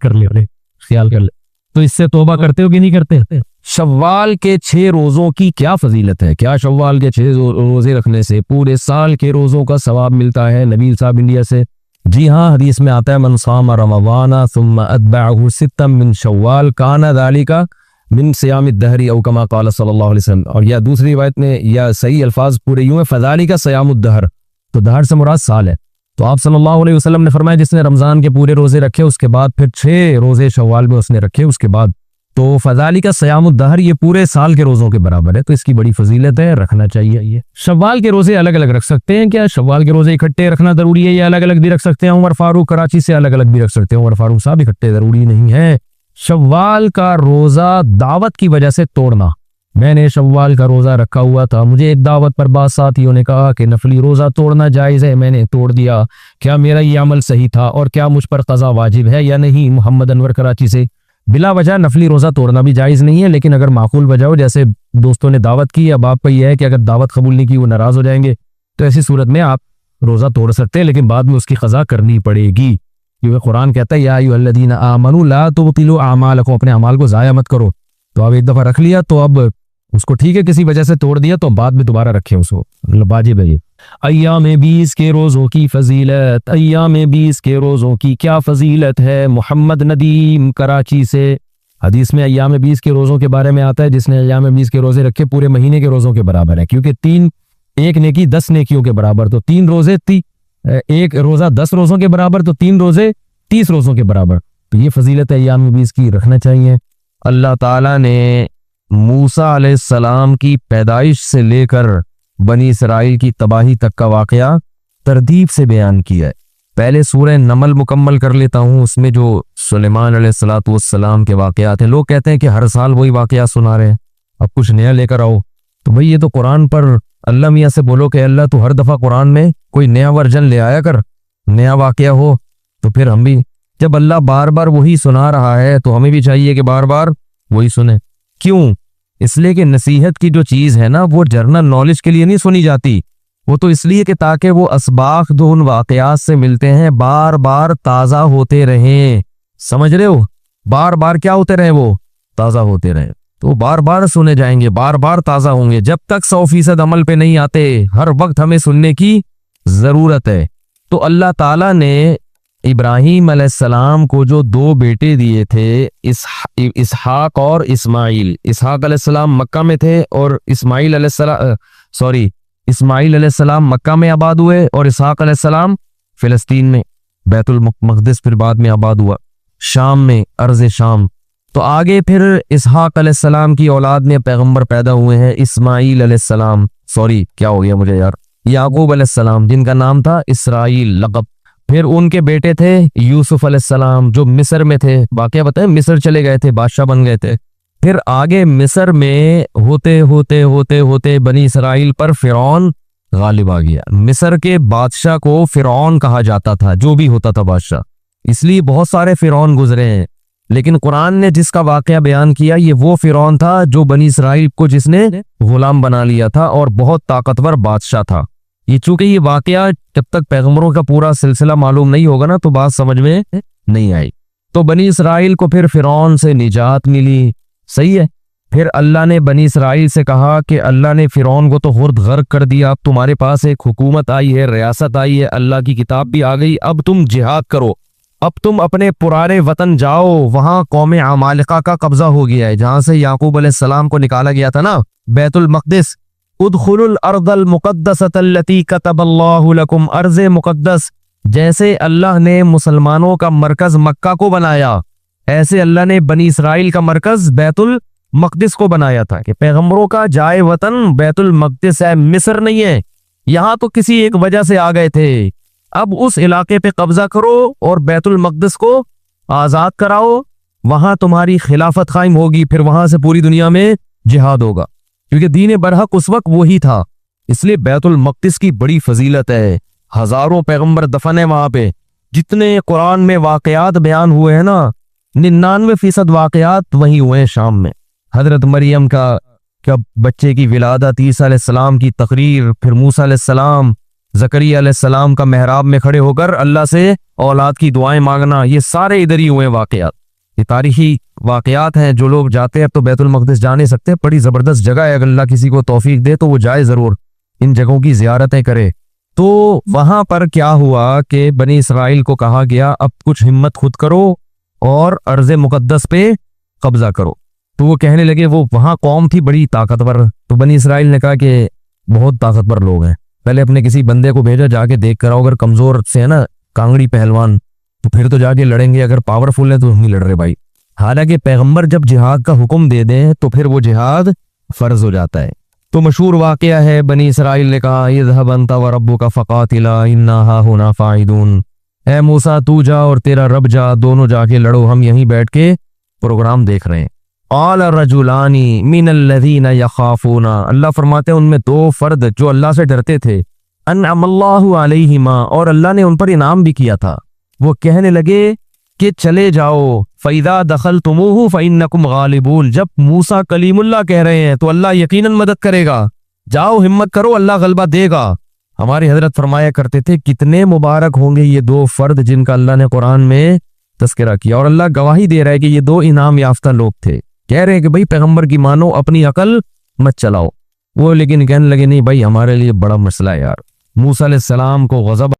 कर ले। तो इससे तौबा करते हो कि नहीं करते? शव्वाल के 6 रोजों की क्या फजीलत है? क्या शव्वाल के 6 रोजे रखने से पूरे साल के रोजों का सवाब मिलता है? नबील साहब इंडिया से। जी हाँ, हदीस में आता है, मन सामा रमज़ान सुम्मा अतबअहु सित्तम मिन शव्वाल काना ज़ालिका मिन सियामिद दहरी औ कमा क़ाल सल्लल्लाहु अलैहि वसल्लम। और या दूसरी रिवायत में या सही अल्फाज पूरे यूं है, फ़ज़ालिका सियामुद दहर, तो दहर से मुराद साल है। तो आप सल्लल्लाहु अलैहि वसल्लम ने फरमाया जिसने रमजान के पूरे रोजे रखे, उसके बाद फिर 6 रोजे शव्वाल में उसने रखे उसके बाद, तो फ़ज़ालिका सियामुद दहर, ये पूरे साल के रोजों के बराबर है। तो इसकी बड़ी फजीलत है, रखना चाहिए। ये शव्वाल के रोजे अलग अलग रख सकते हैं क्या? शव्वाल के रोजे इकट्ठे रखना जरूरी है या अलग अलग भी रख सकते हैं? उमर फारूक कराची से अलग अलग भी रख सकते हैं, उमर फारूक साहब इकट्ठे जरूरी नहीं है। शव्वाल का रोजा दावत की वजह से तोड़ना, मैंने शव्वाल का रोजा रखा हुआ था, मुझे एक दावत पर बाद साथियों ने कहा कि नफली रोजा तोड़ना जायज है, मैंने तोड़ दिया, क्या मेरा ये अमल सही था और क्या मुझ पर कज़ा वाजिब है या नहीं? मोहम्मद अनवर कराची से। बिला वजह नफली रोजा तोड़ना भी जायज नहीं है, लेकिन अगर माकूल वजह हो, जैसे दोस्तों ने दावत की, अब आपका यह है कि अगर दावत कबूल नहीं की वो नाराज हो जाएंगे, तो ऐसी सूरत में आप रोजा तोड़ सकते हैं, लेकिन बाद में उसकी कज़ा करनी पड़ेगी। क्योंकि कुरान कहता है या अय्युहल्लज़ीना आमनू ला तुबतिलू आमालकुम, अपने अमाल को जाया मत करो। तो अब एक दफा रख लिया तो अब उसको ठीक है, किसी वजह से तोड़ दिया तो बाद में दोबारा रखे उसको, मतलब वाजिब है ये। अय्याम 20 के रोजों की फजीलत, अय्याम 20 के रोजों की क्या फजीलत है? मोहम्मद नदीम कराची से हदीस में अय्याम 20 के रोजों के बारे में आता है, जिसने अय्याम 20 के रोजे रखे पूरे महीने के रोजों के बराबर है, क्योंकि 1 नेकी 10 नेकियों के बराबर, तो 3 रोजे 1 रोजा 10 रोजों के बराबर, तो 3 रोजे 30 रोजों के बराबर। तो ये फजीलत अय्याम 20 की, रखना चाहिए। अल्लाह ताला ने मूसा अलैहिस्सलाम की पैदाइश से लेकर बनी इसराइल की तबाही तक का वाकया तरतीब से बयान किया है। पहले सूरह नमल मुकम्मल कर लेता हूँ, उसमें जो सुलेमान अलैहिस्सलाम के वाकयात हैं। लोग कहते हैं कि हर साल वही वाकया सुना रहे हैं, अब कुछ नया लेकर आओ। तो भाई ये तो कुरान पर अल्लाह मियाँ से बोलो कि अल्लाह तू हर दफा कुरान में कोई नया वर्जन ले आया कर, नया वाकया हो। तो फिर हम भी, जब अल्लाह बार बार वही सुना रहा है तो हमें भी चाहिए कि बार बार वही सुने। क्यों? इसलिए कि नसीहत की जो चीज है ना, वो जर्नल नॉलेज के लिए नहीं सुनी जाती, वो तो इसलिए कि ताकि वो असबाक जो उन वाकयात से मिलते हैं बार बार ताज़ा होते रहें। समझ रहे हो? बार बार क्या होते रहे? वो ताज़ा होते रहे, तो बार बार सुने जाएंगे, बार बार ताज़ा होंगे। जब तक 100% अमल पे नहीं आते, हर वक्त हमें सुनने की ज़रूरत है। तो अल्लाह ताला ने इब्राहीम अलैहिस्सलाम को जो 2 बेटे दिए थे, इसहाक और इस्माइल। इसहाक अलैहिस्सलाम मक्का में थे और इस्माइल अलैहिस्सलाम मक्का में आबाद हुए और इसहाक अलैहिस्सलाम फिलिस्तीन में, बैतुल मक़दिस फिर बाद में आबाद हुआ, शाम में, अर्ज़ शाम। तो आगे फिर इसहाक अलैहिस्सलाम की औलाद में पैगंबर पैदा हुए हैं, इस्माइल अलैहिस्सलाम, क्या हो गया मुझे यार, याकूब अलैहिस्सलाम, जिनका नाम था इसराइल लक़ब। फिर उनके बेटे थे यूसुफ अलैहिस्सलाम, जो मिस्र में थे। वाक़या बताएं, मिस्र चले गए थे, बादशाह बन गए थे। फिर आगे मिस्र में होते होते होते होते बनी इसराइल पर फिरौन गालिब आ गया। मिस्र के बादशाह को फिरौन कहा जाता था, जो भी होता था बादशाह, इसलिए बहुत सारे फिरौन गुजरे हैं। लेकिन कुरान ने जिसका वाक़या बयान किया, ये वो फिरौन था जो बनी इसराइल को जिसने गुलाम बना लिया था और बहुत ताकतवर बादशाह था। ये चूंकि ये वाकया जब तक पैगंबरों का पूरा सिलसिला मालूम नहीं होगा ना, तो बात समझ में नहीं आई। तो बनी इसराइल को फिर फिरौन से निजात मिली। सही है। फिर अल्लाह ने बनी इसराइल से कहा कि अल्लाह ने फिरौन को तो खुर्द गर्क कर दिया, अब तुम्हारे पास एक हुकूमत आई है, रियासत आई है, अल्लाह की किताब भी आ गई, अब तुम जिहाद करो, अब तुम अपने पुराने वतन जाओ। वहां कौम अमालिका का कब्जा हो गया है, जहां से याकूब अलैहिस्सलाम को निकाला गया था ना, बैतुल मक़दिस। उदखुलुल अर्दल मुक़द्दसतल्लती कतबल्लाहु लकुम, अर्ज़ मुक़द्दस, जैसे अल्लाह ने मुसलमानों का मरकज मक्का को बनाया, ऐसे अल्लाह ने बनी इसराइल का मरकज बैतुल मक़दिस को बनाया था कि पैगंबरों का जाए वतन बैतुल मक़दिस है, मिस्र नहीं है। यहां तो किसी एक वजह से आ गए थे, अब उस इलाके पे कब्जा करो और बैतुल मक़दिस को आजाद कराओ, वहां तुम्हारी खिलाफत कायम होगी, फिर वहां से पूरी दुनिया में जिहाद होगा, क्योंकि दीन बरहक उस वक्त वही था। इसलिए बैतुल मक़दिस की बड़ी फजीलत है, हजारों पैगंबर दफन है वहां पे। जितने कुरान में वाकयात बयान हुए हैं ना, 99% वाकयात वही हुए हैं शाम में। हजरत मरियम का बच्चे की विलादत, ईसा अलैहिस्सलाम की तकरीर, फिर मूसा अलैहिस्सलाम, ज़करिया अलैहिस्सलाम का मेहराब में खड़े होकर अल्लाह से औलाद की दुआएं मांगना, ये सारे इधर ही हुए वाकयात। ये तारीखी वाकयात हैं। जो लोग जाते हैं, अब तो बैतुल मक़दिस जा नहीं सकते, बड़ी जबरदस्त जगह है, अगर अल्लाह किसी को तौफीक दे तो वो जाए जरूर, इन जगहों की जियारतें करे। तो वहां पर क्या हुआ कि बनी इसराइल को कहा गया अब कुछ हिम्मत खुद करो और अर्ज़ मुक़द्दस पे कब्जा करो। तो वो कहने लगे, वो वहां कौम थी बड़ी ताकतवर, तो बनी इसराइल ने कहा कि बहुत ताकतवर लोग हैं, पहले अपने किसी बंदे को भेजा, जाके देख कर आओ, अगर कमजोर से है ना कांगड़ी पहलवान तो फिर तो जाके लड़ेंगे, अगर पावरफुल है तो नहीं लड़ रहे भाई। हालांकि पैगंबर जब जिहाद का हुक्म दे दें तो फिर वो जिहाद फर्ज हो जाता है। तो मशहूर वाकया है, बनी इसराइल ने कहा इज़हब अंता व रब्बुका फक़ातिला इन्ना हाहुना फ़ाइदून, ए मूसा तू जा और तेरा रब जा, दोनों जाके लड़ो, हम यहीं बैठ के प्रोग्राम देख रहे हैं। क़ाल रजुलानी मिनल्लज़ीना यख़ाफ़ूना, अल्लाह फरमाते हैं उनमें दो फर्द जो अल्लाह से डरते थे, अनअमल्लाहु अलैहिमा, और अल्लाह ने उन पर इनाम भी किया था। वो कहने लगे कि चले जाओ, फ़इज़ा दख़लतुमूहु फ़इन्नकुम गालिबून, जब मूसा कलीमुल्लाह कह रहे हैं तो अल्लाह यकीनन मदद करेगा, जाओ हिम्मत करो, अल्लाह गलबा देगा। हमारे हजरत फरमाया करते थे कितने मुबारक होंगे ये दो फर्द जिनका अल्लाह ने कुरान में तस्करा किया, और अल्लाह गवाही दे रहा है कि ये दो इनाम याफ्ता लोग थे। कह रहे हैं कि भाई पैगंबर की मानो, अपनी अकल मत चलाओ। वो लेकिन कहने लगे नहीं भाई हमारे लिए बड़ा मसला है यार, मूसा अलैहिस्सलाम को गज़ब